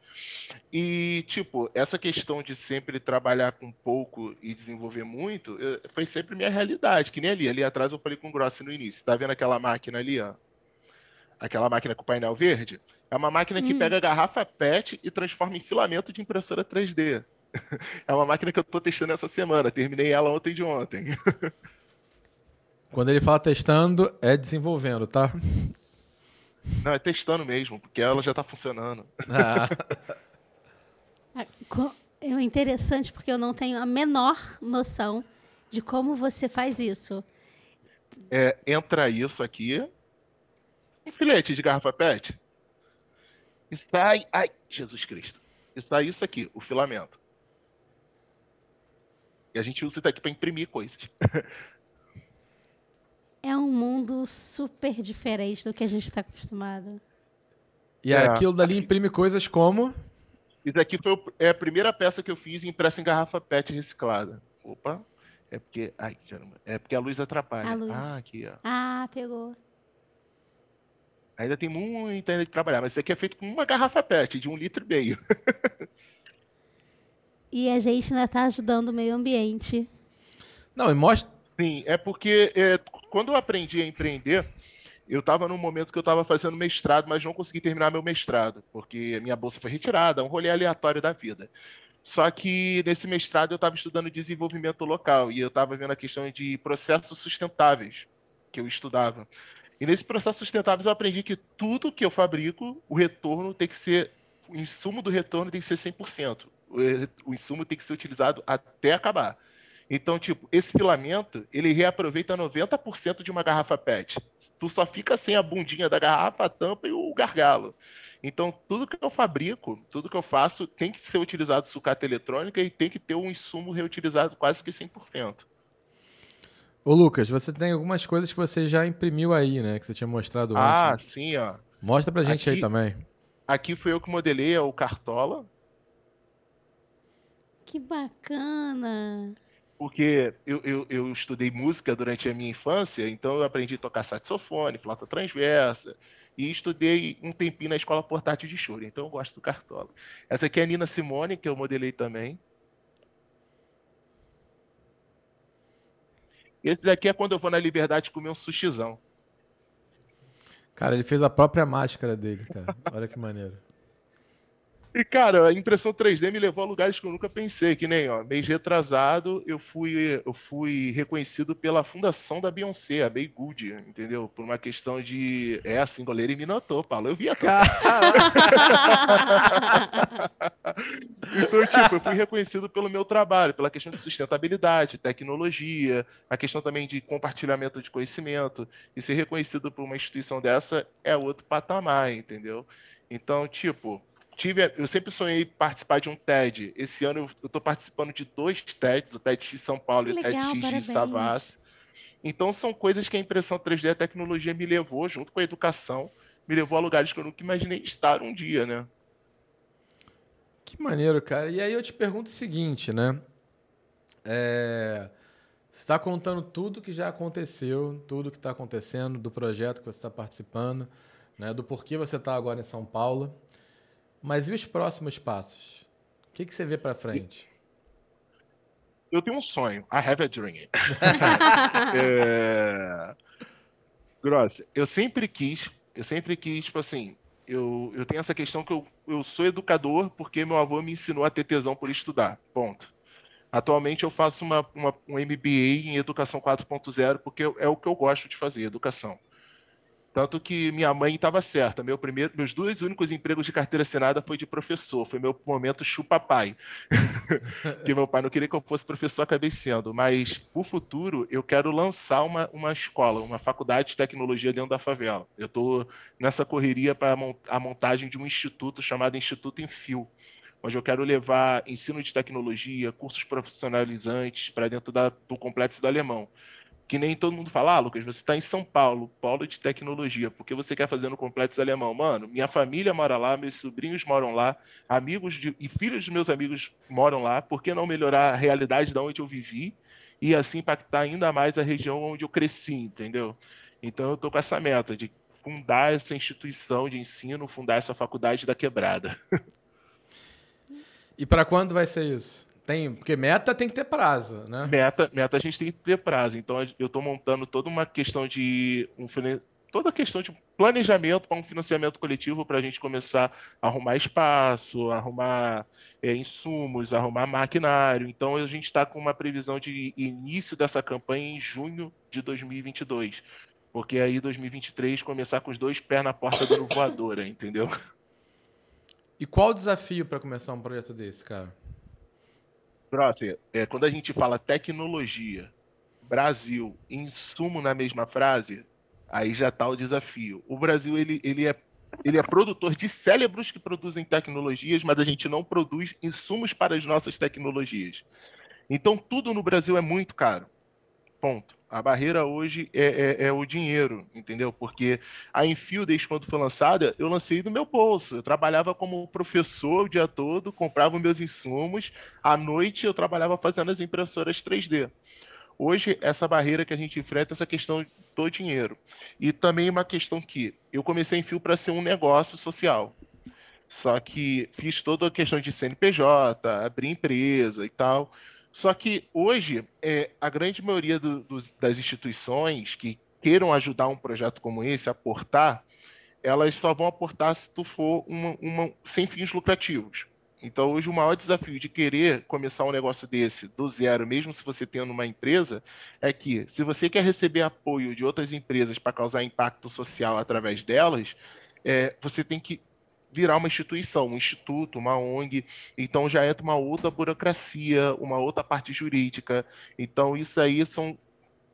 E, tipo, essa questão de sempre trabalhar com pouco e desenvolver muito, foi sempre minha realidade, que nem ali atrás eu falei com o Grossi no início. Tá vendo aquela máquina ali, ó? Aquela máquina com painel verde? É uma máquina que pega garrafa PET e transforma em filamento de impressora 3D. É uma máquina que eu estou testando essa semana, terminei ela ontem de ontem. Quando ele fala testando, é desenvolvendo, tá? Não, é testando mesmo, porque ela já está funcionando. É interessante porque eu não tenho a menor noção de como você faz isso. Entra isso aqui, um filete de garrafa PET, e sai... Ai, Jesus Cristo. E sai isso aqui, o filamento. E a gente usa isso aqui para imprimir coisas. É um mundo super diferente do que a gente está acostumado. E aquilo dali imprime coisas como... Isso aqui foi a primeira peça que eu fiz impressa em garrafa PET reciclada. Opa, é porque... Ai, caramba. É porque a luz atrapalha. A luz. Aqui, ó. Pegou. Ainda tem muita ainda de trabalhar, mas isso aqui é feito com uma garrafa PET de 1,5 litro. E a gente ainda está ajudando o meio ambiente. Não, e mostra... Sim, é porque quando eu aprendi a empreender, eu estava num momento que eu estava fazendo mestrado, mas não consegui terminar meu mestrado, porque a minha bolsa foi retirada, um rolê aleatório da vida. Só que nesse mestrado eu estava estudando desenvolvimento local e eu estava vendo a questão de processos sustentáveis que eu estudava. E nesse processo sustentável eu aprendi que tudo que eu fabrico, o retorno tem que ser, o insumo do retorno tem que ser 100%. O insumo tem que ser utilizado até acabar. Então, tipo, esse filamento, ele reaproveita 90% de uma garrafa PET. Tu só fica sem a bundinha da garrafa, a tampa e o gargalo. Então, tudo que eu fabrico, tudo que eu faço, tem que ser utilizado sucata eletrônica e tem que ter um insumo reutilizado quase que 100%. Ô, Lucas, você tem algumas coisas que você já imprimiu aí, né? Que você tinha mostrado antes. Ah, sim, ó. Mostra pra gente aí também. Aqui foi eu que modelei, é o Cartola. Que bacana! Porque eu estudei música durante a minha infância, então eu aprendi a tocar saxofone, flauta transversa, e estudei um tempinho na escola portátil de choro, então eu gosto do Cartola. Essa aqui é a Nina Simone, que eu modelei também. Esse daqui é quando eu vou na Liberdade comer um sushizão. Cara, ele fez a própria máscara dele, cara. Olha que maneiro. E, cara, a impressão 3D me levou a lugares que eu nunca pensei, que nem, ó, mês retrasado, eu fui reconhecido pela fundação da Beyoncé, a Bay Good, entendeu? Por uma questão de... assim, goleiro me notou, Paulo, eu vi a tua. Então, tipo, eu fui reconhecido pelo meu trabalho, pela questão de sustentabilidade, tecnologia, a questão também de compartilhamento de conhecimento, e ser reconhecido por uma instituição dessa é outro patamar, entendeu? Então, tipo... eu sempre sonhei participar de um TED. Esse ano eu estou participando de 2 TEDs, o TEDx São Paulo e o TEDx de Savassi. Então são coisas que a impressão 3D e a tecnologia me levou, junto com a educação, me levou a lugares que eu nunca imaginei estar um dia, né? Que maneiro, cara. E aí eu te pergunto o seguinte, né? Você está contando tudo que já aconteceu, tudo que está acontecendo, do projeto que você está participando, né? Do porquê você está agora em São Paulo. Mas e os próximos passos? O que você vê para frente? Eu tenho um sonho. I have a dream. Grossa, eu sempre quis, tipo assim, eu tenho essa questão que eu sou educador porque meu avô me ensinou a ter tesão por estudar. Ponto. Atualmente eu faço um MBA em Educação 4.0 porque é o que eu gosto de fazer, educação. Tanto que minha mãe estava certa. Meus 2 únicos empregos de carteira assinada foi de professor. Foi meu momento chupa-pai. Porque meu pai não queria que eu fosse professor, acabei sendo. Mas, por futuro, eu quero lançar uma escola, uma faculdade de tecnologia dentro da favela. Eu estou nessa correria para a montagem de um instituto chamado Instituto Enfio, onde eu quero levar ensino de tecnologia, cursos profissionalizantes para dentro do Complexo do Alemão. Que nem todo mundo fala, Lucas, você está em São Paulo, polo de tecnologia, por que você quer fazer no Complexo Alemão? Mano, minha família mora lá, meus sobrinhos moram lá, e filhos dos meus amigos moram lá, por que não melhorar a realidade de onde eu vivi e assim impactar ainda mais a região onde eu cresci, entendeu? Então eu estou com essa meta de fundar essa instituição de ensino, fundar essa faculdade da quebrada. E para quando vai ser isso? Porque meta tem que ter prazo, né? Meta a gente tem que ter prazo. Então eu estou montando toda uma questão de toda a questão de planejamento para um financiamento coletivo para a gente começar a arrumar espaço, arrumar insumos, arrumar maquinário. Então a gente está com uma previsão de início dessa campanha em junho de 2022. Porque aí 2023 começar com os 2 pés na porta dando voadora, entendeu? E qual o desafio para começar um projeto desse, cara? Assim, quando a gente fala tecnologia, Brasil, insumo na mesma frase, aí já está o desafio. O Brasil ele é produtor de cérebros que produzem tecnologias, mas a gente não produz insumos para as nossas tecnologias. Então, tudo no Brasil é muito caro. Ponto. A barreira hoje é o dinheiro, entendeu? Porque a Enfio, desde quando foi lançada, eu lancei do meu bolso. Eu trabalhava como professor o dia todo, comprava meus insumos. À noite, eu trabalhava fazendo as impressoras 3D. Hoje, essa barreira que a gente enfrenta é essa questão do dinheiro. E também uma questão que eu comecei a Enfio para ser um negócio social. Só que fiz toda a questão de CNPJ, abrir empresa e tal. Só que hoje, a grande maioria das instituições que queiram ajudar um projeto como esse, aportar, elas só vão aportar se tu for sem fins lucrativos. Então, hoje, o maior desafio de querer começar um negócio desse do zero, mesmo se você tendo uma empresa, é que se você quer receber apoio de outras empresas para causar impacto social através delas, você tem que virar uma instituição, um instituto, uma ONG. Então, já entra uma outra burocracia, uma outra parte jurídica. Então, isso aí são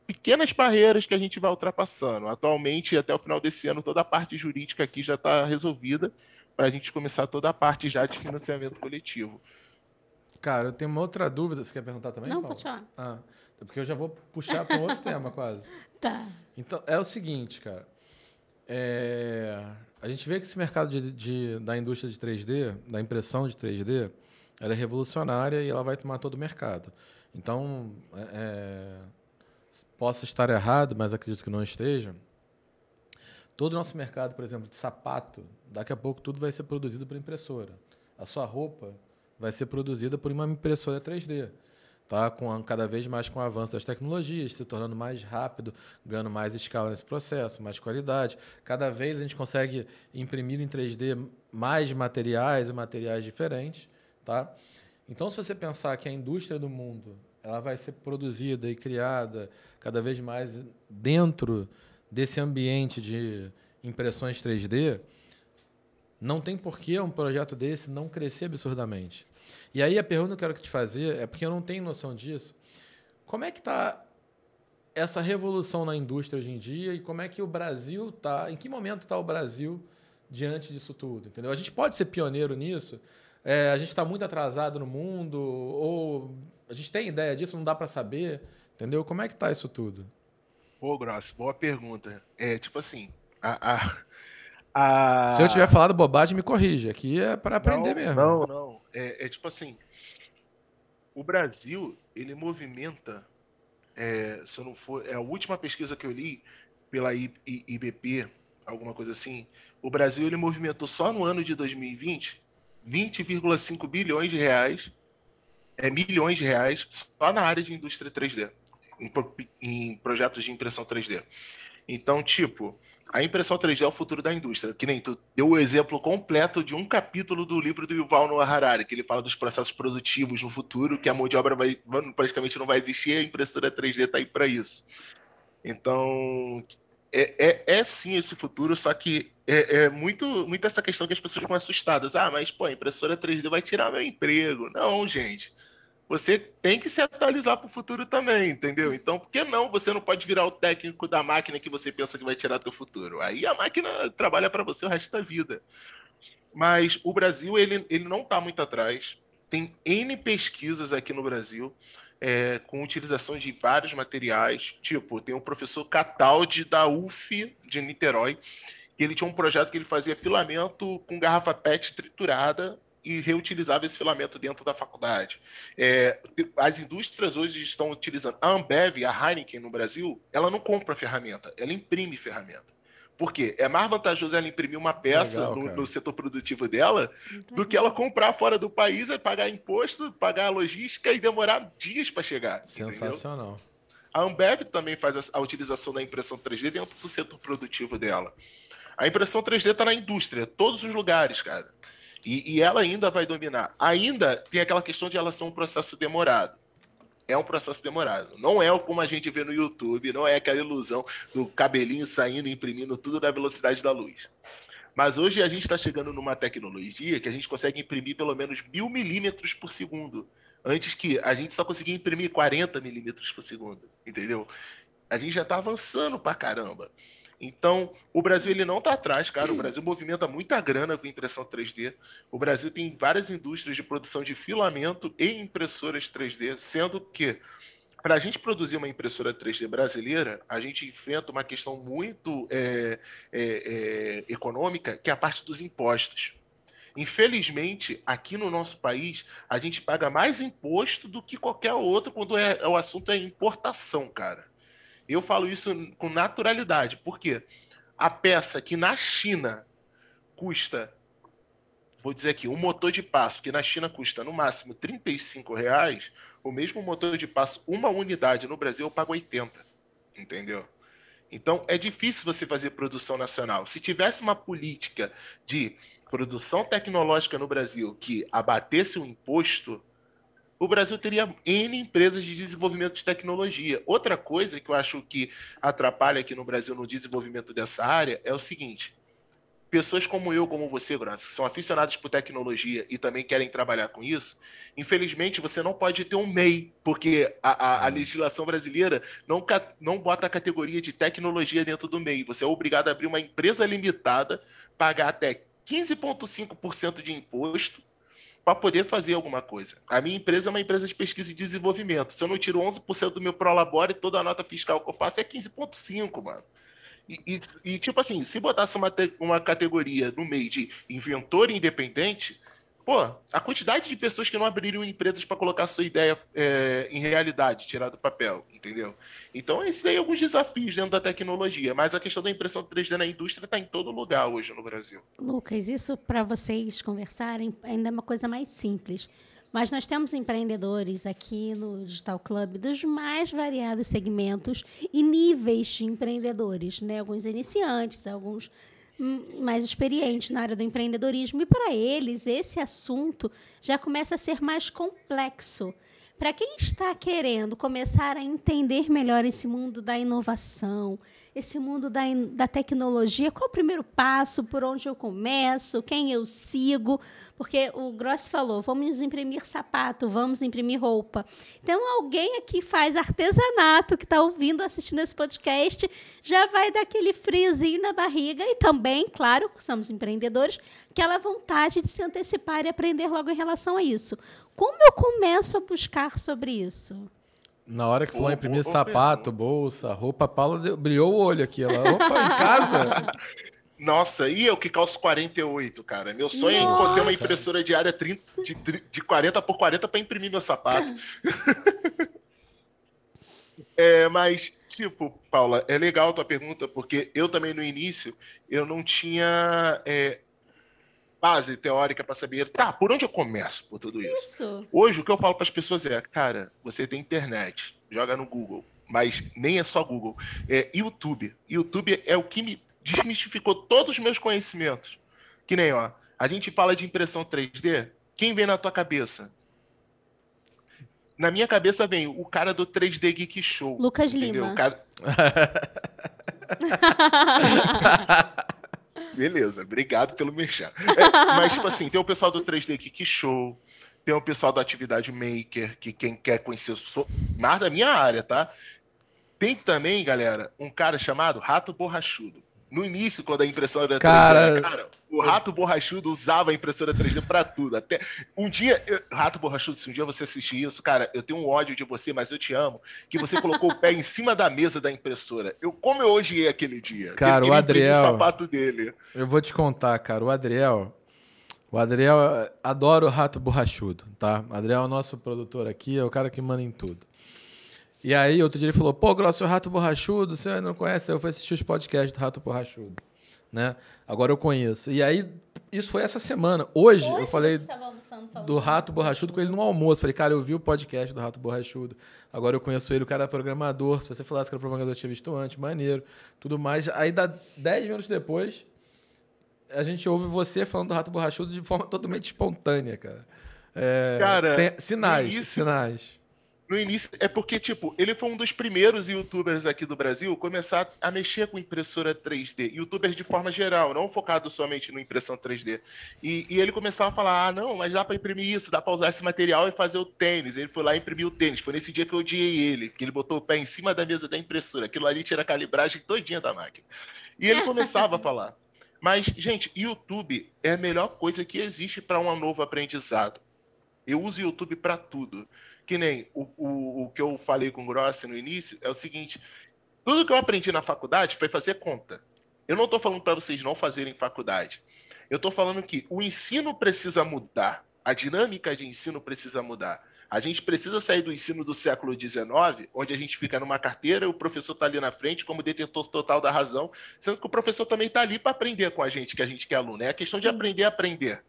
pequenas barreiras que a gente vai ultrapassando. Atualmente, até o final desse ano, toda a parte jurídica aqui já está resolvida para a gente começar toda a parte já de financiamento coletivo. Cara, eu tenho uma outra dúvida. Você quer perguntar também, Não, Paulo? pode falar. Porque eu já vou puxar para um outro tema quase. Tá. Então, é o seguinte, cara. A gente vê que esse mercado da indústria de 3D, da impressão de 3D, ela é revolucionária e ela vai tomar todo o mercado. Então, posso estar errado, mas acredito que não esteja. Todo o nosso mercado, por exemplo, de sapato, daqui a pouco tudo vai ser produzido por impressora. A sua roupa vai ser produzida por uma impressora 3D. Tá? Cada vez mais com o avanço das tecnologias, se tornando mais rápido, ganhando mais escala nesse processo, mais qualidade. Cada vez a gente consegue imprimir em 3D mais materiais e materiais diferentes. Tá? Então, se você pensar que a indústria do mundo ela vai ser produzida e criada cada vez mais dentro desse ambiente de impressões 3D, não tem por que um projeto desse não crescer absurdamente. E aí a pergunta que eu quero te fazer é porque eu não tenho noção disso. Como é que está essa revolução na indústria hoje em dia e como é que o Brasil está? Em que momento está o Brasil diante disso tudo? Entendeu? A gente pode ser pioneiro nisso? A gente está muito atrasado no mundo? Ou a gente tem ideia disso? Não dá para saber? Entendeu? Como é que está isso tudo? Pô, Grosso, boa pergunta. Tipo assim, Se eu tiver falado bobagem, me corrija. Aqui é para aprender mesmo. Não. Tipo assim, o Brasil, ele movimenta, se eu não for, a última pesquisa que eu li pela IBP, alguma coisa assim, o Brasil, ele movimentou só no ano de 2020, 20,5 bilhões de reais, milhões de reais, só na área de indústria 3D, em projetos de impressão 3D. Então, tipo, a impressão 3D é o futuro da indústria. Que nem tu deu o exemplo completo de um capítulo do livro do Yuval Noah Harari, que ele fala dos processos produtivos no futuro, que a mão de obra praticamente não vai existir, a impressora 3D está aí para isso. Então, sim esse futuro, só que muito essa questão que as pessoas ficam assustadas. Mas, pô, a impressora 3D vai tirar meu emprego. Não, gente. Você tem que se atualizar para o futuro também, entendeu? Então, por que não? Você não pode virar o técnico da máquina que você pensa que vai tirar teu futuro. Aí a máquina trabalha para você o resto da vida. Mas o Brasil, ele não está muito atrás. Tem N pesquisas aqui no Brasil, com utilização de vários materiais. Tipo, tem o professor Cataldi da UF de Niterói, que ele tinha um projeto que ele fazia filamento com garrafa PET triturada e reutilizava esse filamento dentro da faculdade. As indústrias hoje estão utilizando a Ambev, a Heineken no Brasil, ela não compra ferramenta, ela imprime ferramenta. Por quê? É mais vantajoso ela imprimir uma peça no setor produtivo dela do que ela comprar fora do país, pagar imposto, pagar a logística e demorar dias para chegar. Sensacional. Entendeu? A Ambev também faz a utilização da impressão 3D dentro do setor produtivo dela. A impressão 3D está na indústria, todos os lugares, cara. E ela ainda vai dominar. Ainda tem aquela questão de ela ser um processo demorado. É um processo demorado. Não é como a gente vê no YouTube, não é aquela ilusão do cabelinho saindo e imprimindo tudo na velocidade da luz. Mas hoje a gente está chegando numa tecnologia que a gente consegue imprimir pelo menos 1000 milímetros por segundo. Antes que a gente só conseguia imprimir 40 milímetros por segundo, entendeu? A gente já está avançando pra caramba. Então, o Brasil ele não está atrás, cara. O Brasil movimenta muita grana com impressão 3D. O Brasil tem várias indústrias de produção de filamento e impressoras 3D, sendo que, para a gente produzir uma impressora 3D brasileira, a gente enfrenta uma questão muito econômica, que é a parte dos impostos. Infelizmente, aqui no nosso país, a gente paga mais imposto do que qualquer outro quando o assunto é importação, cara. Eu falo isso com naturalidade, porque a peça que na China custa vou dizer aqui, um motor de passo que na China custa no máximo R$ 35, o mesmo motor de passo, uma unidade no Brasil, eu pago 80, entendeu? Então, é difícil você fazer produção nacional. Se tivesse uma política de produção tecnológica no Brasil que abatesse o imposto, o Brasil teria N empresas de desenvolvimento de tecnologia. Outra coisa que eu acho que atrapalha aqui no Brasil no desenvolvimento dessa área é o seguinte: pessoas como eu, como você, Grossa, que são aficionados por tecnologia e também querem trabalhar com isso, infelizmente você não pode ter um MEI, porque a legislação brasileira não bota a categoria de tecnologia dentro do MEI. Você é obrigado a abrir uma empresa limitada, pagar até 15,5% de imposto para poder fazer alguma coisa. A minha empresa é uma empresa de pesquisa e desenvolvimento. Se eu não tiro 11% do meu Prolabore, toda a nota fiscal que eu faço é 15,5%, mano. Tipo assim, se botasse uma categoria no meio de inventor independente, pô, a quantidade de pessoas que não abririam empresas para colocar sua ideia em realidade, tirar do papel, entendeu? Então, esses aí são alguns desafios dentro da tecnologia, mas a questão da impressão 3D na indústria está em todo lugar hoje no Brasil. Lucas, isso para vocês conversarem ainda é uma coisa mais simples. Mas nós temos empreendedores aqui no Digital Club dos mais variados segmentos e níveis de empreendedores, né? Alguns iniciantes, alguns mais experientes na área do empreendedorismo. E para eles, esse assunto já começa a ser mais complexo. Para quem está querendo começar a entender melhor esse mundo da inovação, esse mundo da tecnologia, qual o primeiro passo, por onde eu começo, quem eu sigo? Porque o Grossi falou, vamos imprimir sapato, vamos imprimir roupa. Então, alguém aqui faz artesanato, que está ouvindo, assistindo esse podcast, já vai dar aquele friozinho na barriga e também, claro, somos empreendedores, aquela vontade de se antecipar e aprender logo em relação a isso. Como eu começo a buscar sobre isso? Na hora que falou imprimir sapato, bolsa, roupa, a Paula brilhou o olho aqui. Ela, opa, em casa? Nossa, e eu que calço 48, cara. Meu sonho é ter uma impressora de área de 40 por 40 para imprimir meu sapato. Mas, tipo, Paula, é legal a tua pergunta, porque eu também no início, eu não tinha base teórica para saber, por onde eu começo por tudo isso? Hoje, o que eu falo para as pessoas é, cara, você tem internet, joga no Google, mas nem é só Google, é YouTube. YouTube é o que me desmistificou todos os meus conhecimentos. Que nem, a gente fala de impressão 3D, quem vem na tua cabeça? Na minha cabeça vem o cara do 3D Geek Show. Lucas entendeu? Lima. Beleza, obrigado pelo merchan. Mas, tipo assim, tem o pessoal do 3D Geek Show, tem o pessoal do Atividade Maker, que quem quer conhecer mais da minha área, tá? Tem também, galera, um cara chamado Rato Borrachudo. No início, quando a impressora era 3D, cara, o Rato Borrachudo usava a impressora 3D pra tudo. Até um dia, Rato Borrachudo, se um dia você assistir isso, cara, eu tenho um ódio de você, mas eu te amo, que você colocou o pé em cima da mesa da impressora. Como eu odiei aquele dia. Cara, o Adriel, o sapato dele. Eu vou te contar, cara, o Adriel adora o Rato Borrachudo, tá? O Adriel é o nosso produtor aqui, é o cara que manda em tudo. E aí, outro dia ele falou, pô, Grosso, o Rato Borrachudo, você ainda não conhece? Eu fui assistir os podcasts do Rato Borrachudo, né? Agora eu conheço. E aí, isso foi essa semana. Hoje eu falei do Rato Borrachudo com ele no almoço. Falei, cara, eu vi o podcast do Rato Borrachudo. Agora eu conheço ele, o cara é programador. Se você falasse que era programador, eu tinha visto antes, maneiro, tudo mais. Aí, 10 minutos depois, a gente ouve você falando do Rato Borrachudo de forma totalmente espontânea, cara. Cara, tem sinais. No início, é porque, tipo, ele foi um dos primeiros youtubers aqui do Brasil a começar a mexer com impressora 3D. Youtubers de forma geral, não focado somente no impressão 3D. E ele começava a falar, não, mas dá para imprimir isso, dá para usar esse material e fazer o tênis. Ele foi lá e imprimiu o tênis. Foi nesse dia que eu odiei ele, que ele botou o pé em cima da mesa da impressora. Aquilo ali tira a calibragem todinha da máquina. E ele começava a falar. Mas, gente, YouTube é a melhor coisa que existe para um novo aprendizado. Eu uso o YouTube para tudo. Que nem o que eu falei com o Grossi no início, é o seguinte, tudo que eu aprendi na faculdade foi fazer conta. Eu não estou falando para vocês não fazerem faculdade. Eu estou falando que o ensino precisa mudar, a dinâmica de ensino precisa mudar. A gente precisa sair do ensino do século XIX, onde a gente fica numa carteira e o professor está ali na frente como detentor total da razão, sendo que o professor também está ali para aprender com a gente, que é aluno. É a questão de aprender a aprender.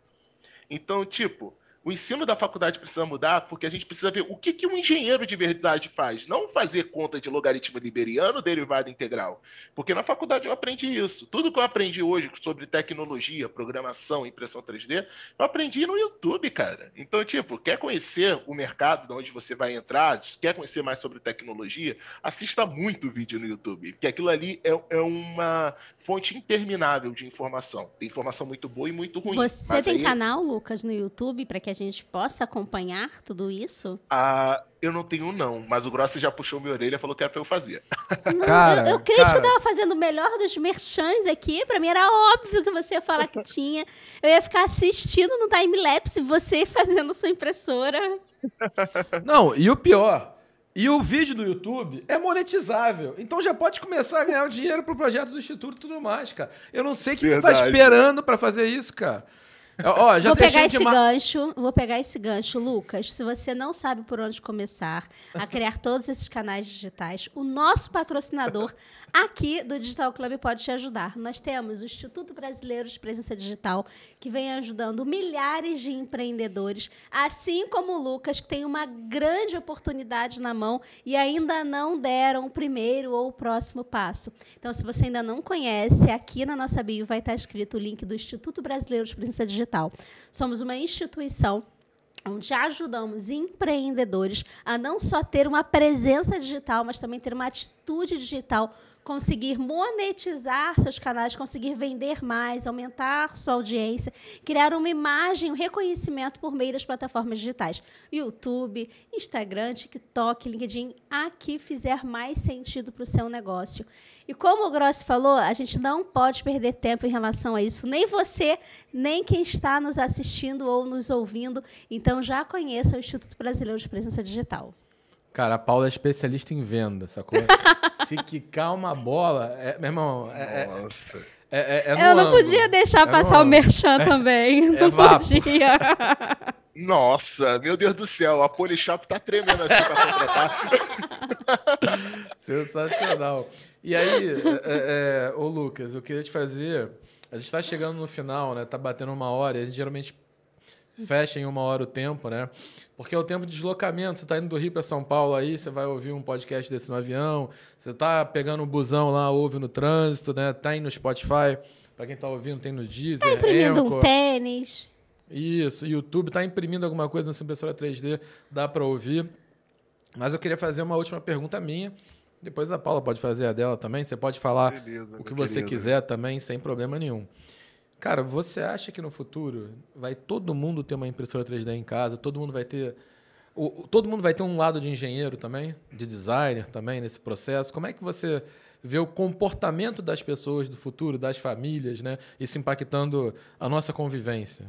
Então, tipo, o ensino da faculdade precisa mudar porque a gente precisa ver o que um engenheiro de verdade faz. Não fazer conta de logaritmo liberiano, derivada integral. Porque na faculdade eu aprendi isso. Tudo que eu aprendi hoje sobre tecnologia, programação, impressão 3D, eu aprendi no YouTube, cara. Então, tipo, quer conhecer o mercado de onde você vai entrar, quer conhecer mais sobre tecnologia, assista muito vídeo no YouTube. Porque aquilo ali é uma fonte interminável de informação. Tem informação muito boa e muito ruim. Você tem canal, Lucas, no YouTube, para que a gente possa acompanhar tudo isso? Eu não tenho, não. Mas o Grossi já puxou minha orelha e falou que era pra eu fazer. Não, Cara, eu creio que eu tava fazendo o melhor dos merchans aqui. Pra mim era óbvio que você ia falar que tinha. Eu ia ficar assistindo no time-lapse você fazendo sua impressora. Não, e o pior... E o vídeo do YouTube é monetizável. Então já pode começar a ganhar o dinheiro pro projeto do Instituto e tudo mais, cara. Eu não sei o que você tá esperando pra fazer isso, cara. Ó, já vou pegar esse gancho, Lucas. Se você não sabe por onde começar a criar todos esses canais digitais, o nosso patrocinador aqui do Digital Club pode te ajudar. Nós temos o Instituto Brasileiro de Presença Digital, que vem ajudando milhares de empreendedores, assim como o Lucas, que tem uma grande oportunidade na mão e ainda não deram o primeiro ou o próximo passo. Então, se você ainda não conhece, aqui na nossa bio vai estar escrito o link do Instituto Brasileiro de Presença Digital. Somos uma instituição onde ajudamos empreendedores a não só ter uma presença digital, mas também ter uma atitude digital, conseguir monetizar seus canais, conseguir vender mais, aumentar sua audiência, criar uma imagem, um reconhecimento por meio das plataformas digitais. YouTube, Instagram, TikTok, LinkedIn, a que fizer mais sentido para o seu negócio. E como o Grossi falou, a gente não pode perder tempo em relação a isso. Nem você, nem quem está nos assistindo ou nos ouvindo. Então, já conheça o Instituto Brasileiro de Presença Digital. Cara, a Paula é especialista em venda, sacou? Se quicar uma bola... meu irmão... eu não podia deixar passar o merchan também. Não podia. Nossa, meu Deus do céu, a Polishop tá tremendo assim pra contratar. Sensacional. E aí, ô Lucas, eu queria te fazer... A gente tá chegando no final, né? Tá batendo 1 hora e a gente geralmente fecha em 1 hora o tempo, né? Porque é o tempo de deslocamento. Você tá indo do Rio para São Paulo aí, você vai ouvir um podcast desse no avião, você tá pegando um busão lá, ouve no trânsito, né? Tá indo no Spotify, para quem tá ouvindo, tem no Deezer, tá imprimindo Anchor. Um tênis. Isso, YouTube tá imprimindo alguma coisa na sua impressora 3D, dá para ouvir. Mas eu queria fazer uma última pergunta minha. Depois a Paula pode fazer a dela também. Você pode falar o que você quiser também, sem problema nenhum. Cara, você acha que no futuro vai todo mundo ter uma impressora 3D em casa? Todo mundo vai ter um lado de engenheiro também? De designer também nesse processo? Como é que você vê o comportamento das pessoas do futuro, das famílias, né? Isso impactando a nossa convivência?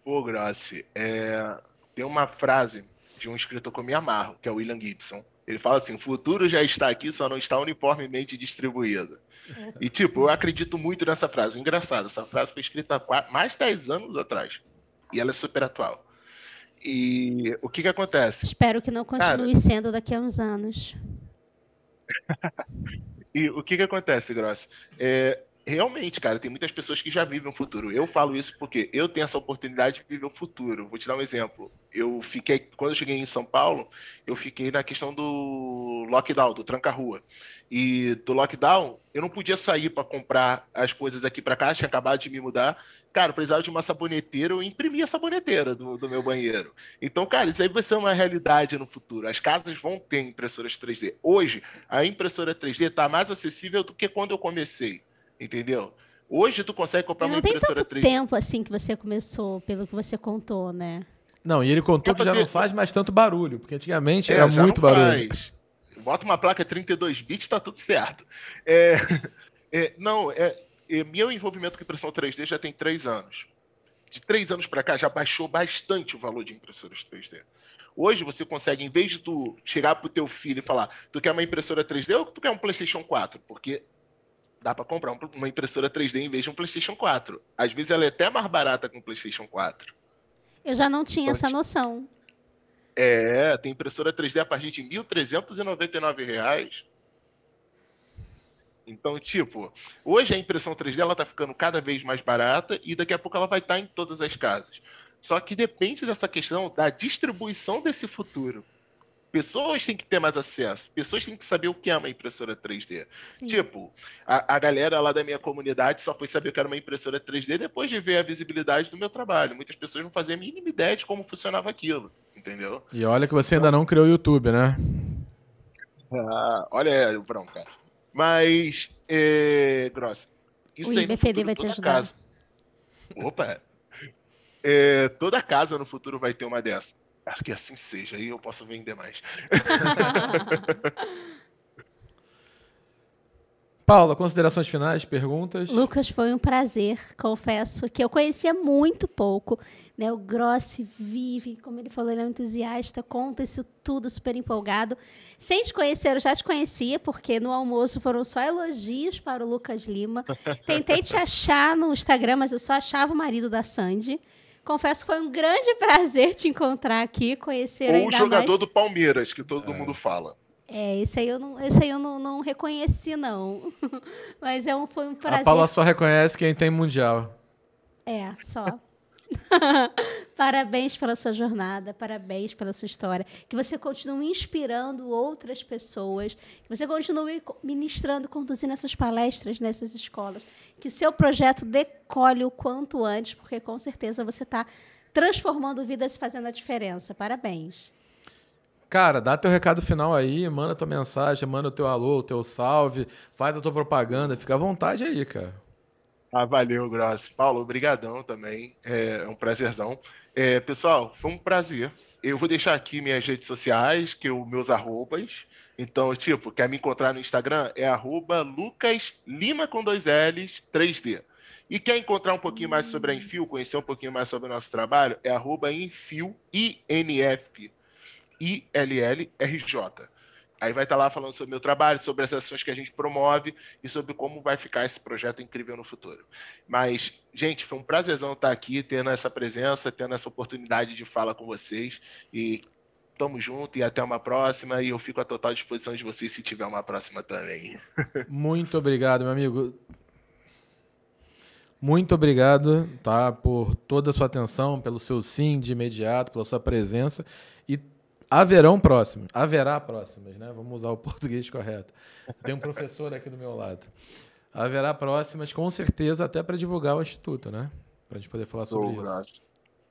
Pô, Grossi, tem uma frase de um escritor que eu me amarro, que é o William Gibson. Ele fala assim, o futuro já está aqui, só não está uniformemente distribuído. E, tipo, eu acredito muito nessa frase. Engraçado, essa frase foi escrita há mais de 10 anos atrás. E ela é super atual. E o que acontece? Espero que não continue sendo daqui a uns anos. E o que acontece, Grossi? Realmente, cara, tem muitas pessoas que já vivem o futuro. Eu falo isso porque eu tenho essa oportunidade de viver o futuro. Vou te dar um exemplo. Quando eu cheguei em São Paulo, eu fiquei na questão do lockdown, do tranca-rua. E do lockdown, eu não podia sair para comprar as coisas aqui para cá, tinha acabado de me mudar. Cara, eu precisava de uma saboneteira, eu imprimi a saboneteira do meu banheiro. Então, cara, isso aí vai ser uma realidade no futuro. As casas vão ter impressoras 3D. Hoje, a impressora 3D está mais acessível do que quando eu comecei. Entendeu? Hoje tu consegue comprar uma impressora 3D. Não tem tanto tempo assim que você começou, pelo que você contou, né? Não, e ele contou que já não faz mais tanto barulho, porque antigamente era muito barulho. Bota uma placa 32 bits, tá tudo certo. Meu envolvimento com impressão 3D já tem 3 anos. De 3 anos para cá já baixou bastante o valor de impressoras 3D. Hoje você consegue, em vez de tu chegar pro teu filho e falar, tu quer uma impressora 3D ou tu quer um PlayStation 4? Porque dá para comprar uma impressora 3D em vez de um PlayStation 4. Às vezes ela é até mais barata que um PlayStation 4. Eu já não tinha essa noção. Tem impressora 3D a partir de R$ 1.399. Então, tipo, hoje a impressão 3D ela tá ficando cada vez mais barata e daqui a pouco ela vai estar em todas as casas. Só que depende dessa questão da distribuição desse futuro. Pessoas têm que ter mais acesso, pessoas têm que saber o que é uma impressora 3D. Sim. Tipo, a galera lá da minha comunidade só foi saber o que era uma impressora 3D depois de ver a visibilidade do meu trabalho. Muitas pessoas não faziam a mínima ideia de como funcionava aquilo, entendeu? E olha que você ainda não criou o YouTube, né? Olha o bronca. Mas, Grossa, isso O aí no IBPD futuro vai te toda ajudar. casa. Opa! Toda casa no futuro vai ter uma dessa. Acho que assim seja, aí eu posso vender mais. Paula, considerações finais, perguntas? Lucas, foi um prazer, confesso que eu conhecia muito pouco, né? O Grossi vive, como ele falou, ele é um entusiasta, conta isso tudo super empolgado. Sem te conhecer, eu já te conhecia, porque no almoço foram só elogios para o Lucas Lima. Tentei te achar no Instagram, mas eu só achava o marido da Sandy. Confesso que foi um grande prazer te encontrar aqui, conhecer Ou o ainda jogador mais. do Palmeiras, que todo mundo fala. Esse aí eu não reconheci, não. Mas foi um prazer. A Paula só reconhece quem tem mundial. Só. Parabéns pela sua jornada, parabéns pela sua história. Que você continue inspirando outras pessoas, que você continue ministrando, conduzindo essas palestras nessas escolas, que o seu projeto decole o quanto antes, porque com certeza você está transformando vidas e fazendo a diferença. Parabéns. Cara, dá teu recado final aí, manda tua mensagem, manda o teu alô, o teu salve, faz a tua propaganda, fica à vontade aí, cara. Valeu, Grossi. Paulo, obrigadão também. É um prazerzão. Pessoal, foi um prazer. Eu vou deixar aqui minhas redes sociais, meus arrobas. Então, tipo, quer me encontrar no Instagram? É @LucasLima com 2 L's 3D. E quer encontrar um pouquinho mais sobre a Infil, conhecer um pouquinho mais sobre o nosso trabalho? É @Infil, INFILLRJ. Aí vai estar lá falando sobre o meu trabalho, sobre as ações que a gente promove e sobre como vai ficar esse projeto incrível no futuro. Mas, gente, foi um prazerzão estar aqui, tendo essa presença, tendo essa oportunidade de fala com vocês. E tamo junto e até uma próxima. E eu fico à total disposição de vocês se tiver uma próxima também. Muito obrigado, meu amigo. Muito obrigado, tá, por toda a sua atenção, pelo seu sim de imediato, pela sua presença. E haverá próximas, né? Vamos usar o português correto. Tem um professor aqui do meu lado. Haverá próximas, com certeza, até para divulgar o Instituto, né? Para a gente poder falar sobre isso. Nossa.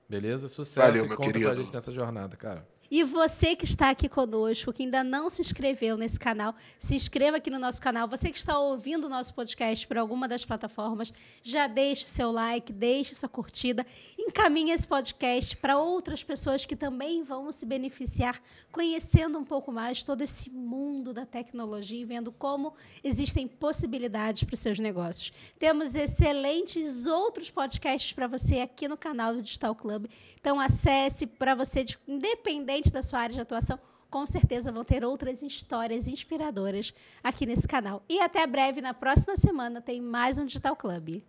Beleza? Sucesso. Valeu, e meu conta querido. com a gente nessa jornada, cara. E você que está aqui conosco, que ainda não se inscreveu nesse canal, se inscreva aqui no nosso canal. Você que está ouvindo o nosso podcast por alguma das plataformas, já deixe seu like, deixe sua curtida, encaminhe esse podcast para outras pessoas que também vão se beneficiar, conhecendo um pouco mais todo esse mundo da tecnologia e vendo como existem possibilidades para os seus negócios. Temos excelentes outros podcasts para você aqui no canal do Digital Club. Então, acesse para você, independente da sua área de atuação, com certeza vão ter outras histórias inspiradoras aqui nesse canal. E até breve, na próxima semana, tem mais um Digital Club.